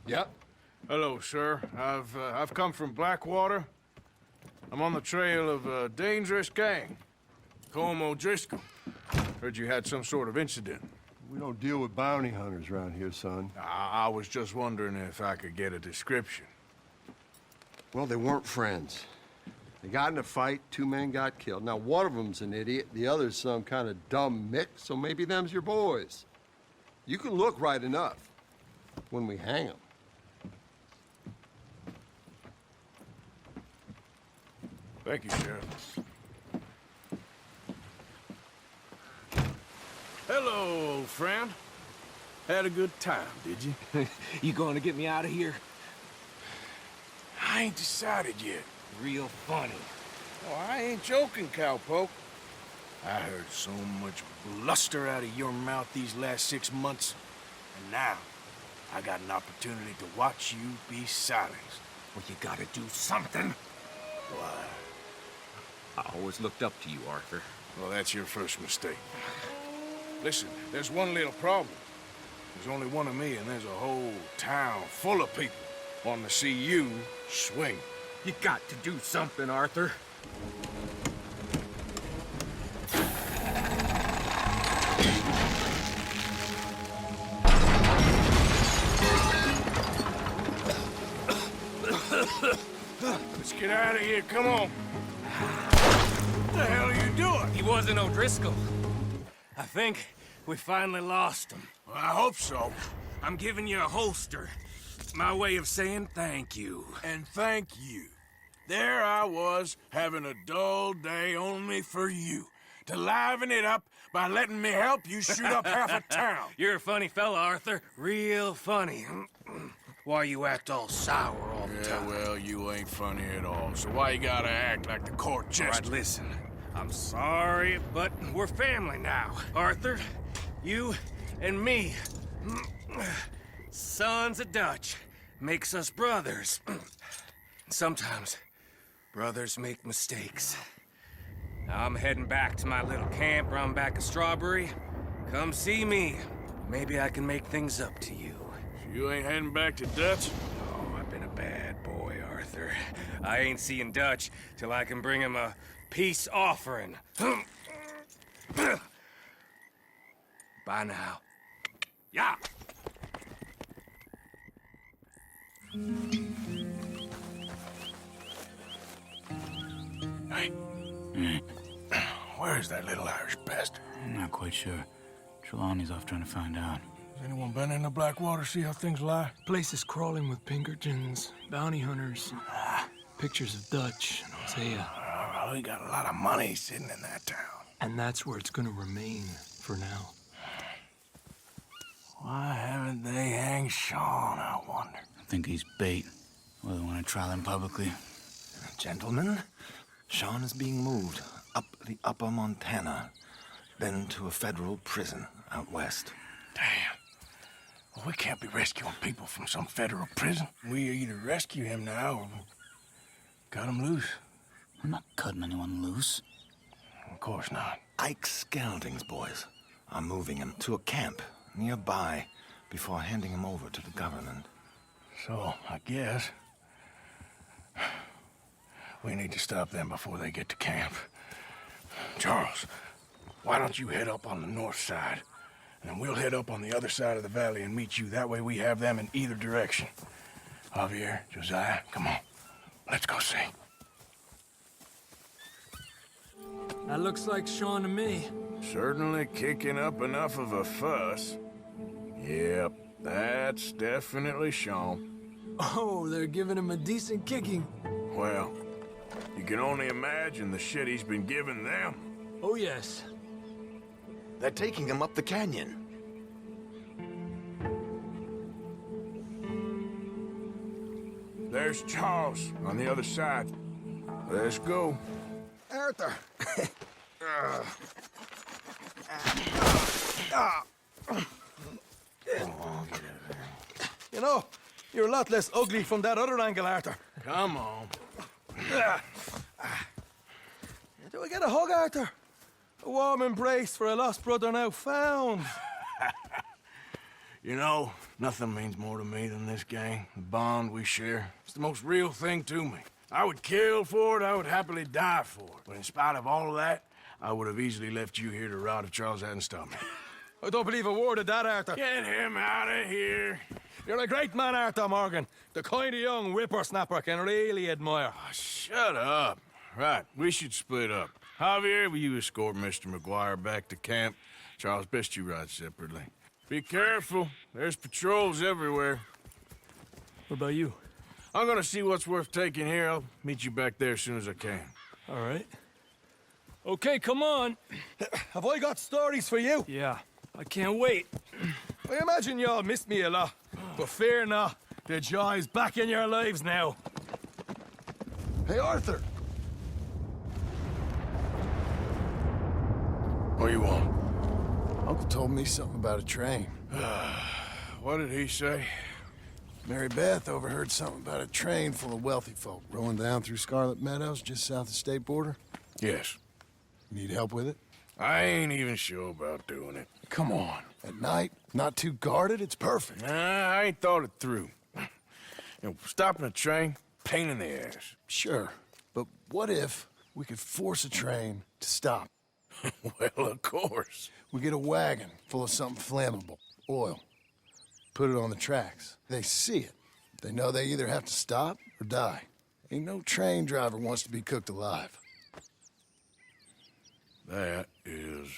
Yep. Hello, sir. I've come from Blackwater. I'm on the trail of a dangerous gang. Colm O'Driscoll. Heard you had some sort of incident. We don't deal with bounty hunters around here, son. I was just wondering if I could get a description. Well, they weren't friends. They got in a fight, 2 men got killed. Now, one of them's an idiot, the other's some kind of dumb mix, so maybe them's your boys. You can look right enough when we hang them. Thank you, Sheriff. Hello, old friend. Had a good time, did you? You going to get me out of here? I ain't decided yet. Real funny. Oh, I ain't joking, cowpoke. I heard so much bluster out of your mouth these last 6 months, and now I got an opportunity to watch you be silenced. Well, you gotta do something. Why? I always looked up to you, Arthur. Well, that's your first mistake. Listen, there's one little problem. There's only one of me, and there's a whole town full of people wanting to see you swing. You got to do something, Arthur. Let's get out of here, come on. What the hell are you doing? He wasn't O'Driscoll. I think we finally lost him. Well, I hope so. I'm giving you a holster. My way of saying thank you. And thank you. There I was, having a dull day only for you. To liven it up by letting me help you shoot up half a town. You're a funny fella, Arthur. Real funny. Why you act all sour all the time? Yeah, well, you ain't funny at all, so why you gotta act like the court jester? All right, listen. I'm sorry, but we're family now. Arthur, you and me. Sons of Dutch makes us brothers. Sometimes brothers make mistakes. Now I'm heading back to my little camp around back of Strawberry. Come see me. Maybe I can make things up to you. You ain't heading back to Dutch? Oh, I've been a bad boy, Arthur. I ain't seeing Dutch till I can bring him a peace offering. Bye now. Yeah. Hey. Where's that little Irish bastard? I'm not quite sure. Trelawney's off trying to find out. Has anyone been in the Blackwater, see how things lie? Place is crawling with Pinkertons, bounty hunters, pictures of Dutch and Hosea. We got a lot of money sitting in that town. And that's where it's gonna remain for now. Why haven't they hanged Sean, I wonder? I think he's bait. Well, they want to trial him publicly. Gentlemen, Sean is being moved up the upper Montana, then to a federal prison out west. Damn. Well, we can't be rescuing people from some federal prison. We either rescue him now or cut him loose. I'm not cutting anyone loose. Of course not. Ike Skelding's boys are moving him to a camp nearby before handing him over to the government. So, I guess we need to stop them before they get to camp. Charles, why don't you head up on the north side, and we'll head up on the other side of the valley and meet you. That way we have them in either direction. Javier, Josiah, come on. Let's go see. That looks like Sean to me. Certainly kicking up enough of a fuss. Yep, that's definitely Sean. Oh, they're giving him a decent kicking. Well, you can only imagine the shit he's been giving them. Oh, yes. They're taking him up the canyon. There's Charles on the other side. Let's go. Arthur! You know, you're a lot less ugly from that other angle, Arthur. Come on. Do we get a hug, Arthur? A warm embrace for a lost brother now found. You know, nothing means more to me than this gang, the bond we share. It's the most real thing to me. I would kill for it, I would happily die for it. But in spite of all of that, I would have easily left you here to rot if Charles hadn't stopped me. I don't believe a word of that, Arthur. Get him out of here. You're a great man, Arthur Morgan. The kind of young whippersnapper I can really admire. Oh, shut up. Right, we should split up. Javier, will you escort Mr. McGuire back to camp? Charles, best you ride separately. Be careful. There's patrols everywhere. What about you? I'm gonna see what's worth taking here. I'll meet you back there as soon as I can. All right. Okay, come on. Have I got stories for you? Yeah, I can't wait. I imagine y'all missed me a lot, but fear not. The joy's back in your lives now. Hey, Arthur! What do you want? Uncle told me something about a train. What did he say? Mary Beth overheard something about a train full of wealthy folk rolling down through Scarlet Meadows just south of the state border. Yes. You need help with it? I ain't even sure about doing it. Come on. At night, not too guarded, it's perfect. Nah, I ain't thought it through. You know, stopping a train, pain in the ass. Sure, but what if we could force a train to stop? Well, of course. We get a wagon full of something flammable, oil. Put it on the tracks. They see it. They know they either have to stop or die. Ain't no train driver wants to be cooked alive. That is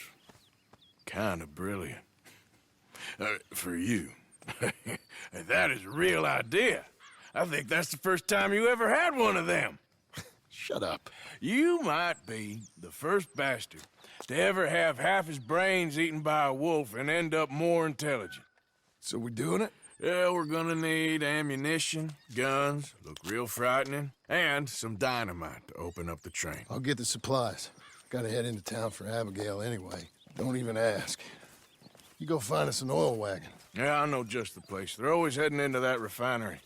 kind of brilliant. For you. That is a real idea. I think that's the first time you ever had one of them. Shut up. You might be the first bastard to ever have half his brains eaten by a wolf and end up more intelligent. So we doing it? Yeah, we're gonna need ammunition, guns, look real frightening, and some dynamite to open up the train. I'll get the supplies. Gotta head into town for Abigail anyway. Don't even ask. You go find us an oil wagon. Yeah, I know just the place. They're always heading into that refinery.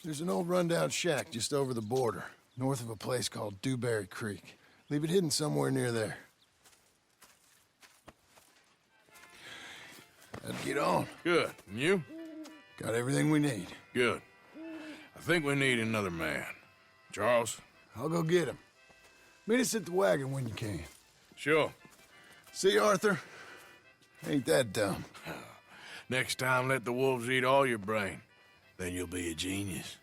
There's an old rundown shack just over the border, north of a place called Dewberry Creek. Leave it hidden somewhere near there. Let's get on. Good. And you? Got everything we need. Good. I think we need another man. Charles? I'll go get him. Meet us at the wagon when you can. Sure. See, Arthur? Ain't that dumb. Next time, let the wolves eat all your brain. Then you'll be a genius.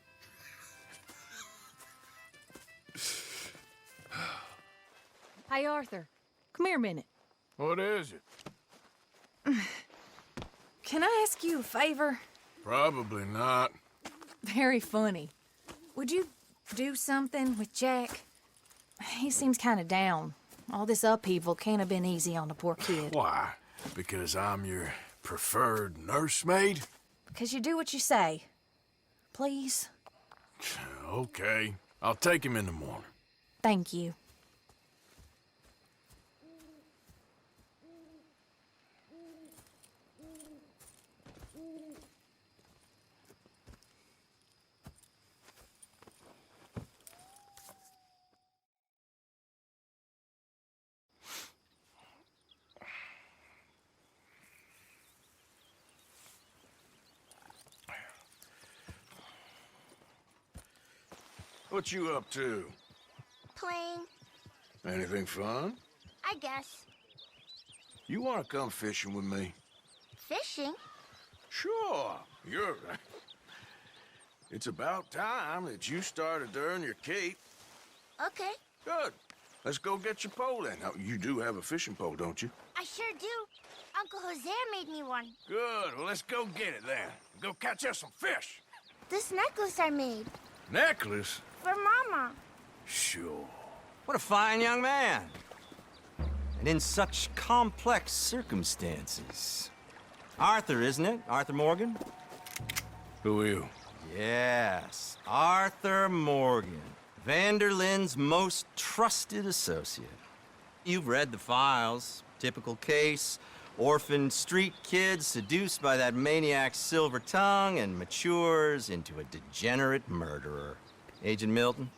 Hey, Arthur. Come here a minute. What is it? Can I ask you a favor? Probably not. Very funny. Would you do something with Jack? He seems kind of down. All this upheaval can't have been easy on the poor kid. Why? Because I'm your preferred nursemaid? Because you do what you say. Please? Okay. I'll take him in the morning. Thank you. What you up to? Playing, Anything fun? I guess. You want to come fishing with me? Fishing? Sure. You're... It's about time that you started to earn your keep. Okay. Good. let's go get your pole then. Now, you do have a fishing pole, don't you? I sure do. Uncle Jose made me one. Good. Well, let's go get it then. Go catch us some fish. This necklace I made. Necklace? For Mama. Sure. What a fine young man. And in such complex circumstances. Arthur, isn't it? Arthur Morgan? Who are you? Yes, Arthur Morgan. Vanderlyn's most trusted associate. You've read the files. Typical case. Orphaned street kid seduced by that maniac's silver tongue and matures into a degenerate murderer. Agent Milton?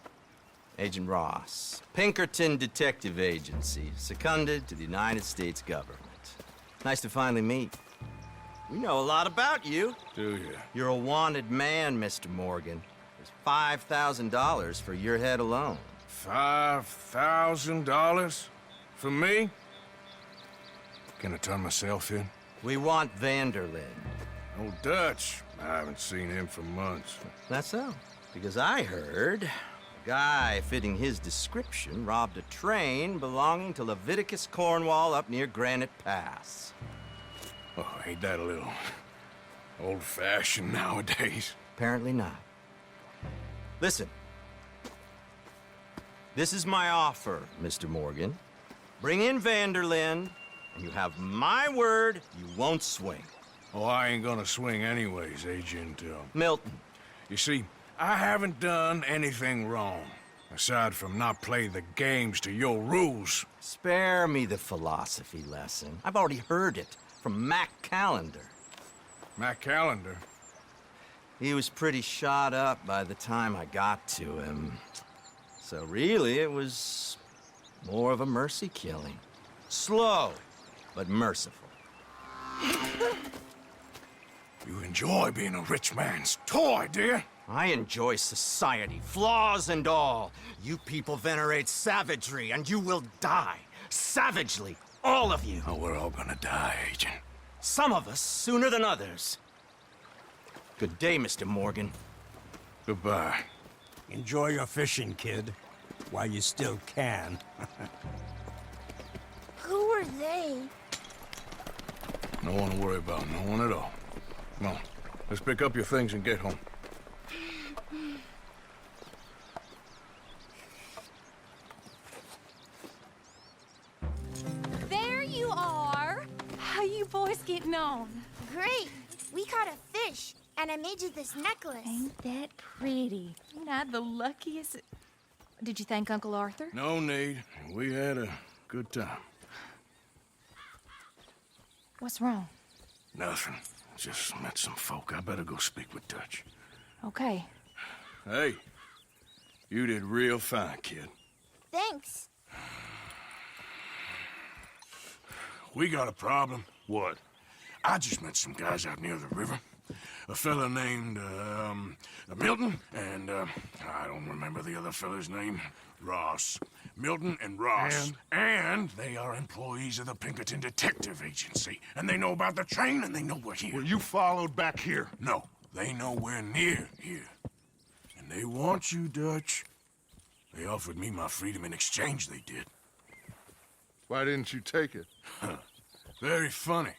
Agent Ross. Pinkerton Detective Agency, seconded to the United States government. Nice to finally meet. We know a lot about you. Do you? You're a wanted man, Mr. Morgan. There's $5,000 for your head alone. $5,000? For me? Can I turn myself in? We want Vanderlyn. Oh, Dutch. I haven't seen him for months. That's so. Because I heard a guy fitting his description robbed a train belonging to Leviticus Cornwall up near Granite Pass. Oh, ain't that a little old-fashioned nowadays? Apparently not. Listen. This is my offer, Mr. Morgan. Bring in Vanderlyn, and you have my word you won't swing. Oh, I ain't gonna swing anyways, Agent, Milton. You see, I haven't done anything wrong, aside from not playing the games to your rules. Spare me the philosophy lesson. I've already heard it from Mac Callender. Mac Callender? He was pretty shot up by the time I got to him. So really, it was more of a mercy killing. Slow, but merciful. You enjoy being a rich man's toy, do you? I enjoy society, flaws and all. You people venerate savagery, and you will die. Savagely, all of you. Oh, we're all gonna die, Agent. Some of us sooner than others. Good day, Mr. Morgan. Goodbye. Enjoy your fishing, kid, while you still can. Who were they? No one to worry about, no one at all. Come on, let's pick up your things and get home. There you are. How you boys getting on? Great. We caught a fish, and I made you this necklace. Ain't that pretty? Ain't I the luckiest? Did you thank Uncle Arthur? No need. We had a good time. What's wrong? Nothing. Just met some folk. I better go speak with Dutch. Okay. Hey, you did real fine, kid. Thanks. We got a problem. What? I just met some guys out near the river. A fella named, Milton, and, I don't remember the other fella's name. Ross. Milton and Ross. And they are employees of the Pinkerton Detective Agency. And they know about the train, and they know we're here. Were you followed back here? No, they know we're near here. And they want you, Dutch. They offered me my freedom in exchange, they did. Why didn't you take it? Very funny.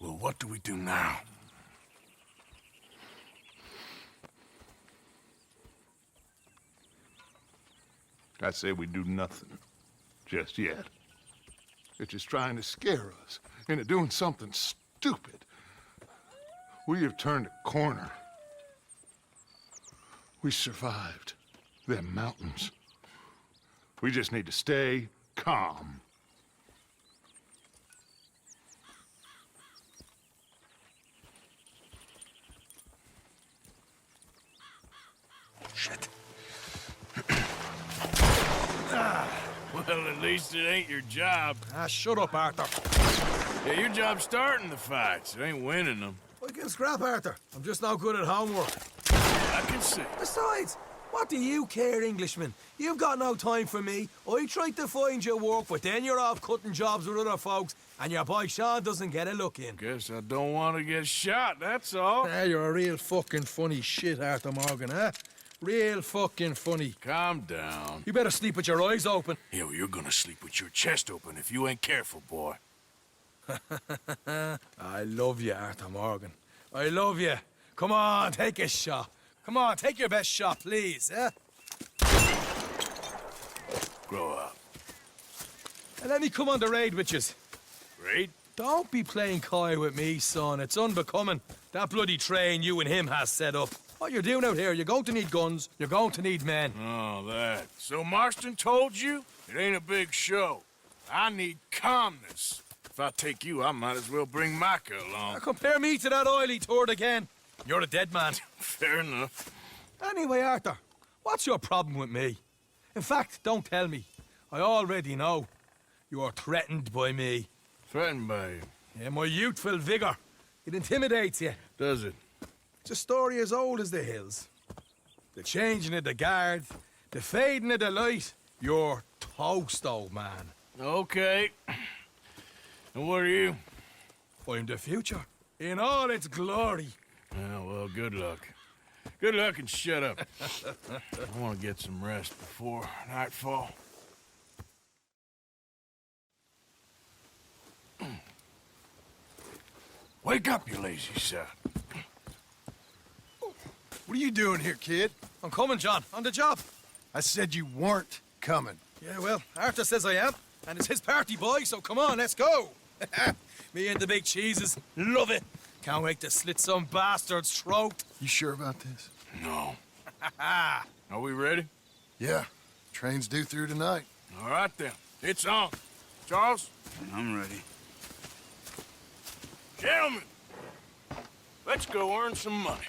Well, what do we do now? I say we do nothing. Just yet. They're just trying to scare us into doing something stupid. We have turned a corner. We survived them mountains. We just need to stay calm. Shit. Well, at least it ain't your job. Shut up, Arthur. Yeah, your job's starting the fights. It ain't winning them. We can scrap, Arthur. I'm just no good at homework. I can see. Besides, what do you care, Englishman? You've got no time for me. I tried to find you work, but then you're off cutting jobs with other folks, and your boy Sean doesn't get a look in. Guess I don't want to get shot, that's all. You're a real fucking funny shit, Arthur Morgan, huh? Real fucking funny. Calm down. You better sleep with your eyes open. Yeah, well, you're gonna sleep with your chest open if you ain't careful, boy. I love you, Артур Морган. I love you. Come on, take a shot. Come on, take your best shot, please, eh? Grow up. And let me come on the raid with yous. Raid? Don't be playing coy with me, son. It's unbecoming. That bloody train you and him has set up. What you're doing out here, you're going to need guns, you're going to need men. Oh, that. So Marston told you? It ain't a big show. I need calmness. If I take you, I might as well bring Micah along. Now compare me to that oily turd again. You're a dead man. Fair enough. Anyway, Arthur, what's your problem with me? In fact, don't tell me. I already know. You're threatened by me. Threatened by you? Yeah, my youthful vigor. It intimidates you. Does it? It's a story as old as the hills. The changing of the guard, the fading of the light. You're toast, old man. Okay. And what are you? I'm the future, in all its glory. Yeah, well, good luck. Good luck and shut up. I want to get some rest before nightfall. Wake up, you lazy son. What are you doing here, kid? I'm coming, John. On the job. I said you weren't coming. Yeah, well, Arthur says I am, and it's his party, boy, so come on, let's go. Me and the big cheeses. Love it. Can't wait to slit some bastard's throat. You sure about this? No. Are we ready? Yeah. Train's due through tonight. All right, then. It's on. Charles? I'm ready. Gentlemen, let's go earn some money.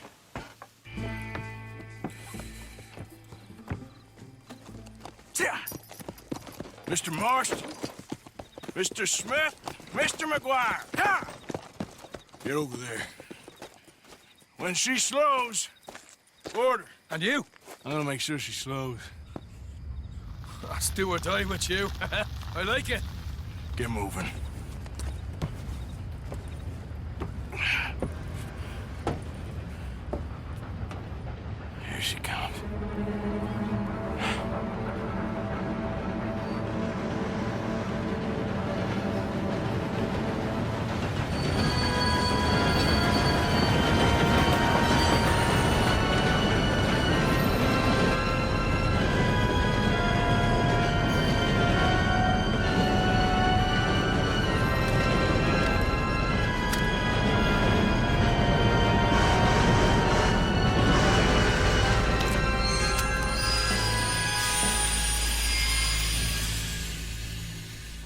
Mr. Marston, Mr. Smith, Mr. McGuire, ha! Get over there. When she slows, order. And you? I'm gonna make sure she slows. I'll do or die with you. I like it. Get moving. Here she comes.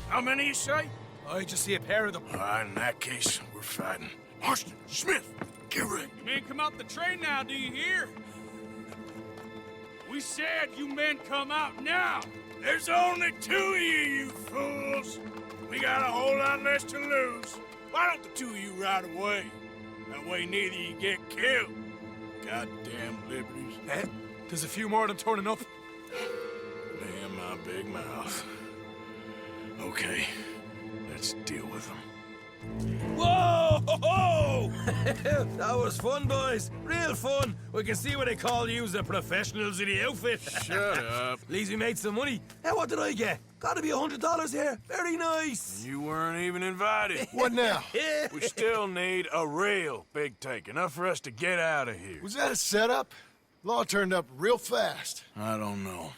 How many you say? I just see a pair of them. All right, in that case, we're fighting. Marston, Smith, get ready. You men come out the train now, do you hear? We said you men come out now. There's only two of you fools. We got a whole lot less to lose. Why don't the two of you ride away? That way neither of you get killed. Goddamn liberties. Eh? There's a few more of them turning up. Damn my big mouth. Okay, let's deal with them. Whoa! Ho, ho! That was fun, boys. Real fun. We can see what they call you the professionals in the outfit. Shut up. At least we made some money. Hey, what did I get? Gotta be $100 here. Very nice. You weren't even invited. What now? We still need a real big take. Enough for us to get out of here. Was that a setup? Law turned up real fast. I don't know.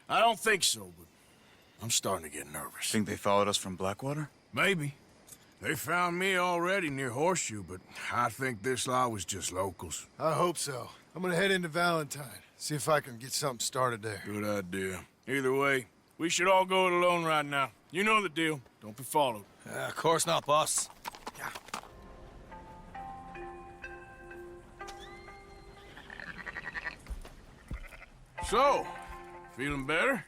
I don't think so, but I'm starting to get nervous. Think they followed us from Blackwater? Maybe. They found me already near Horseshoe, but I think this lot was just locals. I hope so. I'm gonna head into Valentine, see if I can get something started there. Good idea. Either way, we should all go it alone right now. You know the deal. Don't be followed. Of course not, boss. So, feeling better?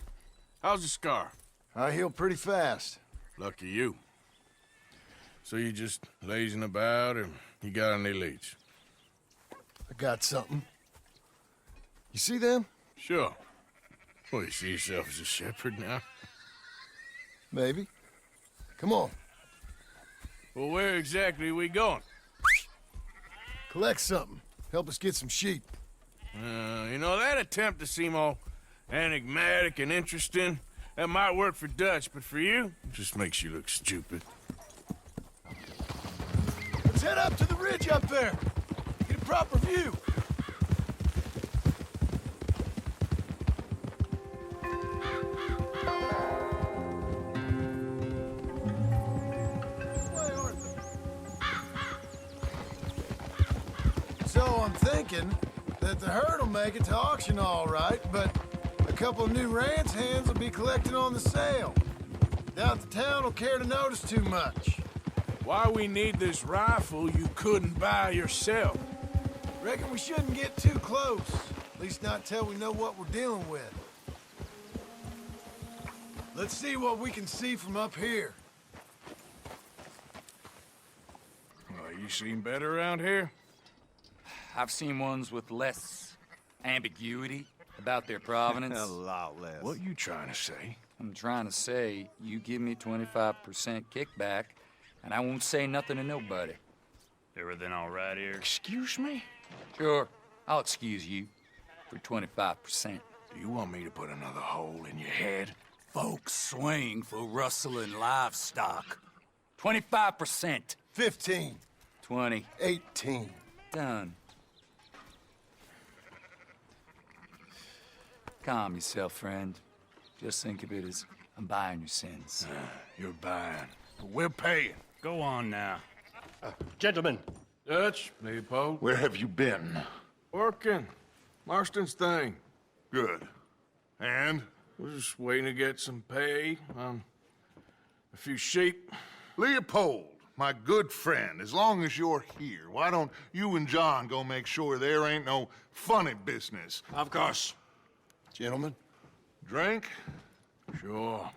How's the scar? I heal pretty fast. Lucky you. So you just lazing about, or you got any leads? I got something. You see them? Sure. Well, you see yourself as a shepherd now? Maybe. Come on. Well, where exactly are we going? Collect something. Help us get some sheep. You know, that attempt to seem all enigmatic and interesting, that might work for Dutch, but for you, it just makes you look stupid. Let's head up to the ridge up there. Get a proper view. So I'm thinking that the herd will make it to auction all right, but a couple of new ranch hands will be collecting on the sale. Doubt the town will care to notice too much. Why we need this rifle you couldn't buy yourself? Reckon we shouldn't get too close. At least not till we know what we're dealing with. Let's see what we can see from up here. Well, you seen better around here? I've seen ones with less ambiguity about their provenance. A lot less. What you trying to say? I'm trying to say you give me 25% kickback, and I won't say nothing to nobody. Everything all right here? Excuse me? Sure, I'll excuse you for 25%. Do you want me to put another hole in your head? Folks swing for rustling livestock. 25%. 15. 20. 18. Done. Calm yourself, friend. Just think of it as I'm buying your sins. You're buying. But we're paying. Go on now. Gentlemen. Dutch, Leopold. Where have you been? Working. Marston's thing. Good. And? We're just waiting to get some pay on a few sheep. Leopold, my good friend, as long as you're here, why don't you and John go make sure there ain't no funny business? Of course. Gentlemen. Drink? Sure.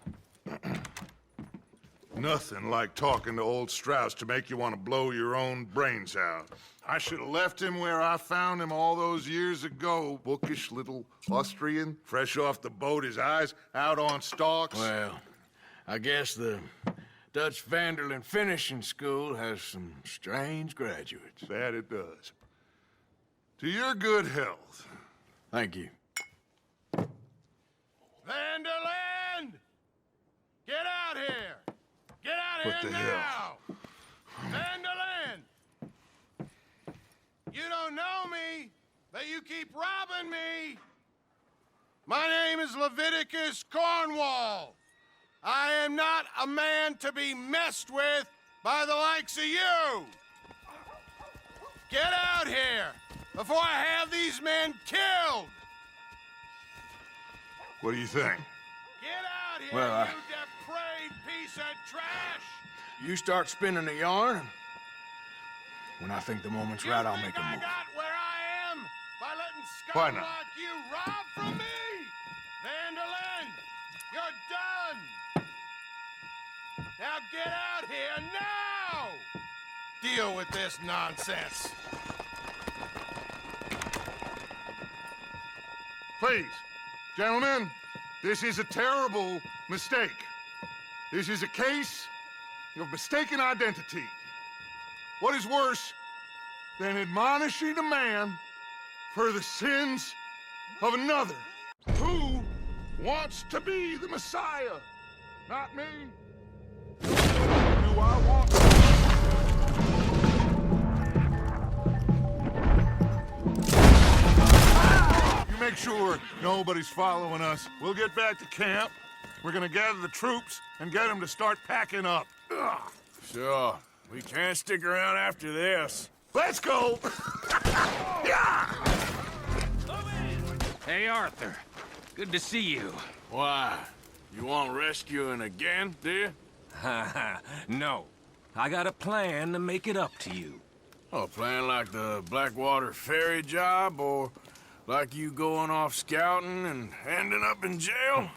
Nothing like talking to old Strauss to make you want to blow your own brains out. I should have left him where I found him all those years ago. Bookish little Austrian, fresh off the boat, his eyes out on stalks. Well, I guess the Dutch Vanderlyn Finishing School has some strange graduates. That it does. To your good health. Thank you. Vanderland! Get out here! Get out What here the now! hell? Vanderland! You don't know me, but you keep robbing me! My name is Leviticus Cornwall. I am not a man to be messed with by the likes of you! Get out here before I have these men killed! What do you think? Get out here, Well, you depraved piece of trash! You start spinning the yarn, and when I think the moment's right, I'll make a I move. got where I am by letting Why scum not? like you rob from me! Vanderlyn, you're done! Now get out here now! Deal with this nonsense. Please, gentlemen, this is a terrible mistake. This is a case of mistaken identity. What is worse than admonishing a man for the sins of another? Who wants to be the Messiah? Not me. Do I want You make sure nobody's following us. We'll get back to camp. We're gonna gather the troops and get them to start packing up. Ugh. Sure. We can't stick around after this. Let's go! Hey, Arthur. Good to see you. Why? You want rescuing again, do you? No. I got a plan to make it up to you. Oh, a plan like the Blackwater ferry job, or like you going off scouting and ending up in jail?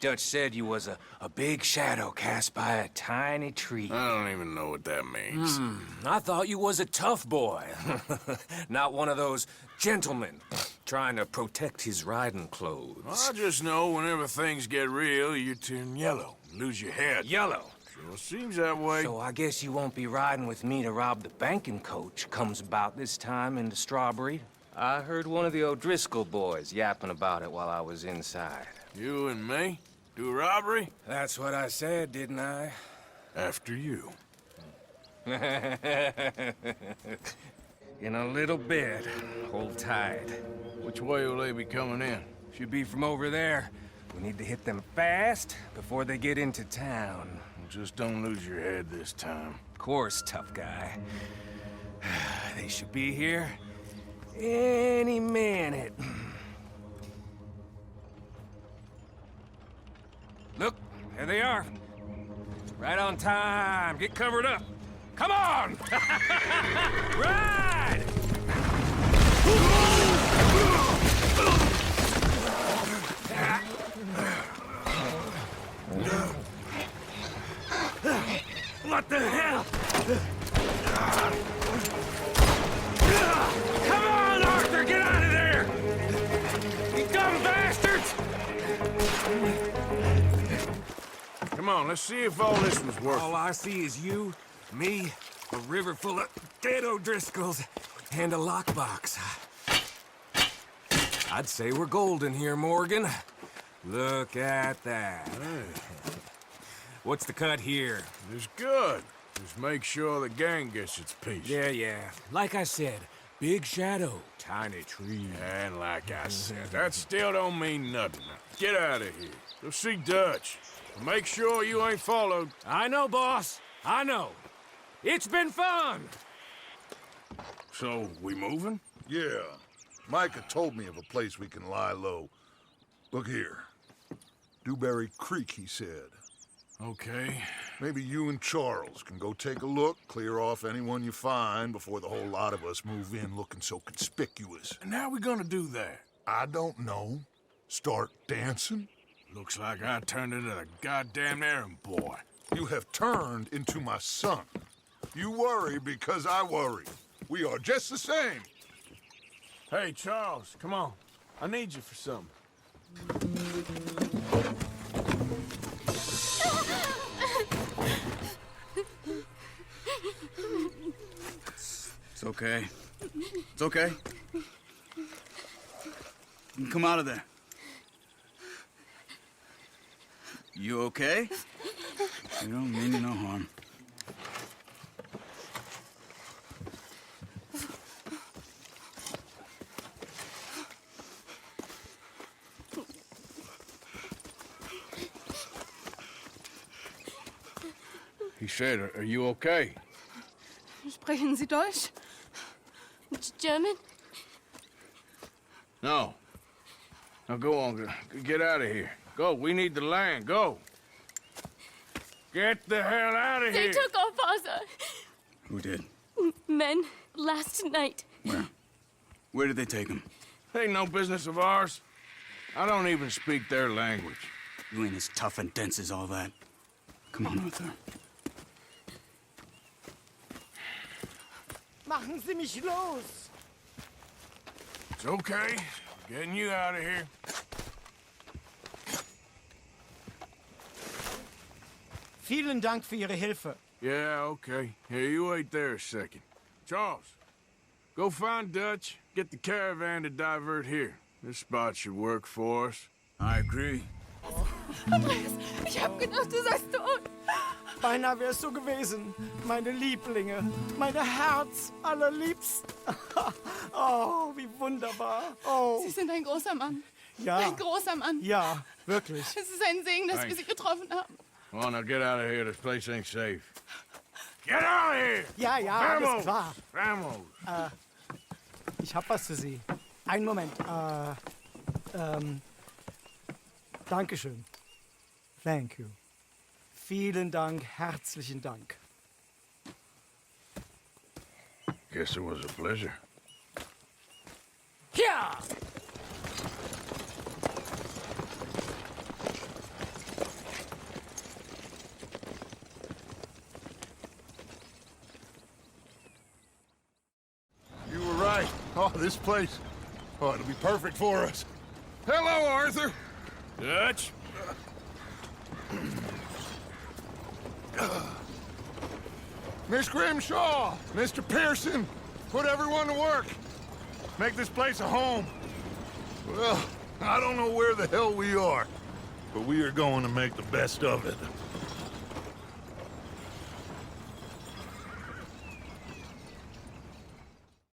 Dutch said you was a big shadow cast by a tiny tree. I don't even know what that means. I thought you was a tough boy. Not one of those gentlemen trying to protect his riding clothes. I just know whenever things get real, you turn yellow, lose your head. Yellow? Sure seems that way. So I guess you won't be riding with me to rob the banking coach comes about this time in the Strawberry. I heard one of the O'Driscoll boys yapping about it while I was inside. You and me? Do robbery? That's what I said, didn't I? After you. In a little bit. Hold tight. Which way will they be coming in? Should be from over there. We need to hit them fast before they get into town. Just don't lose your head this time. Of course, tough guy. They should be here any minute. Look, there they are. Right on time. Get covered up. Come on! Ride! What the hell? Come on, Arthur! Get out of there! You dumb bastards! Come on, let's see if all this was worth it. All I see is you, me, a river full of dead O'Driscolls, and a lockbox. I'd say we're golden here, Morgan. Look at that. What's the cut here? It's good. Just make sure the gang gets its piece. Yeah. Like I said, big shadow, tiny tree. And like I said, that still don't mean nothing. Get out of here. Go see Dutch. Make sure you ain't followed. I know, boss. I know. It's been fun. So, we moving? Yeah. Micah told me of a place we can lie low. Look here. Dewberry Creek, he said. Okay. Maybe you and Charles can go take a look, clear off anyone you find before the whole lot of us move in looking so conspicuous. And how we gonna do that? I don't know. Start dancing? Looks like I turned into the goddamn errand boy. You have turned into my son. You worry because I worry. We are just the same. Hey, Charles, come on. I need you for something. It's okay. It's okay. You can come out of there. You okay? You don't mean you no harm. He said, are you okay? Sprechen Sie Deutsch? German? No. Now go on, get out of here. Go, we need the land, go. Get the hell out of They here. took our father. Who did? Men, last night. Where? Where did they take him? Ain't no business of ours. I don't even speak their language. You ain't as tough and dense as all that. Come on, Arthur. Machen Sie mich los! It's okay. Getting you out of here. Vielen Dank für Ihre Hilfe. Yeah, okay. Here, you wait there a second. Charles, go find Dutch. Get the caravan to divert here. This spot should work for us. I agree. Andreas, ich hab gedacht, du seist tot. Beinahe wär's so gewesen. Meine Lieblinge, meine Herz allerliebst. Oh, wie wunderbar. Oh. Sie sind ein großer Mann. Ja. Ein großer Mann. Ja, wirklich. Es ist ein Segen, dass wir Sie getroffen haben. Come on, now get out of here. This place ain't safe. Get out of here! Ja, Vamos! alles klar. Vamos! Ich hab was für Sie. Einen Moment. Dankeschön. Thank you. Vielen Dank, herzlichen Dank. Guess it was a pleasure. Ja! You were right. Oh, this place. Oh, it'll be perfect for us. Hello, Arthur. Dutch? Miss Grimshaw, Mr. Pearson, put everyone to work. Make this place a home. Well, I don't know where the hell we are, but we are going to make the best of it.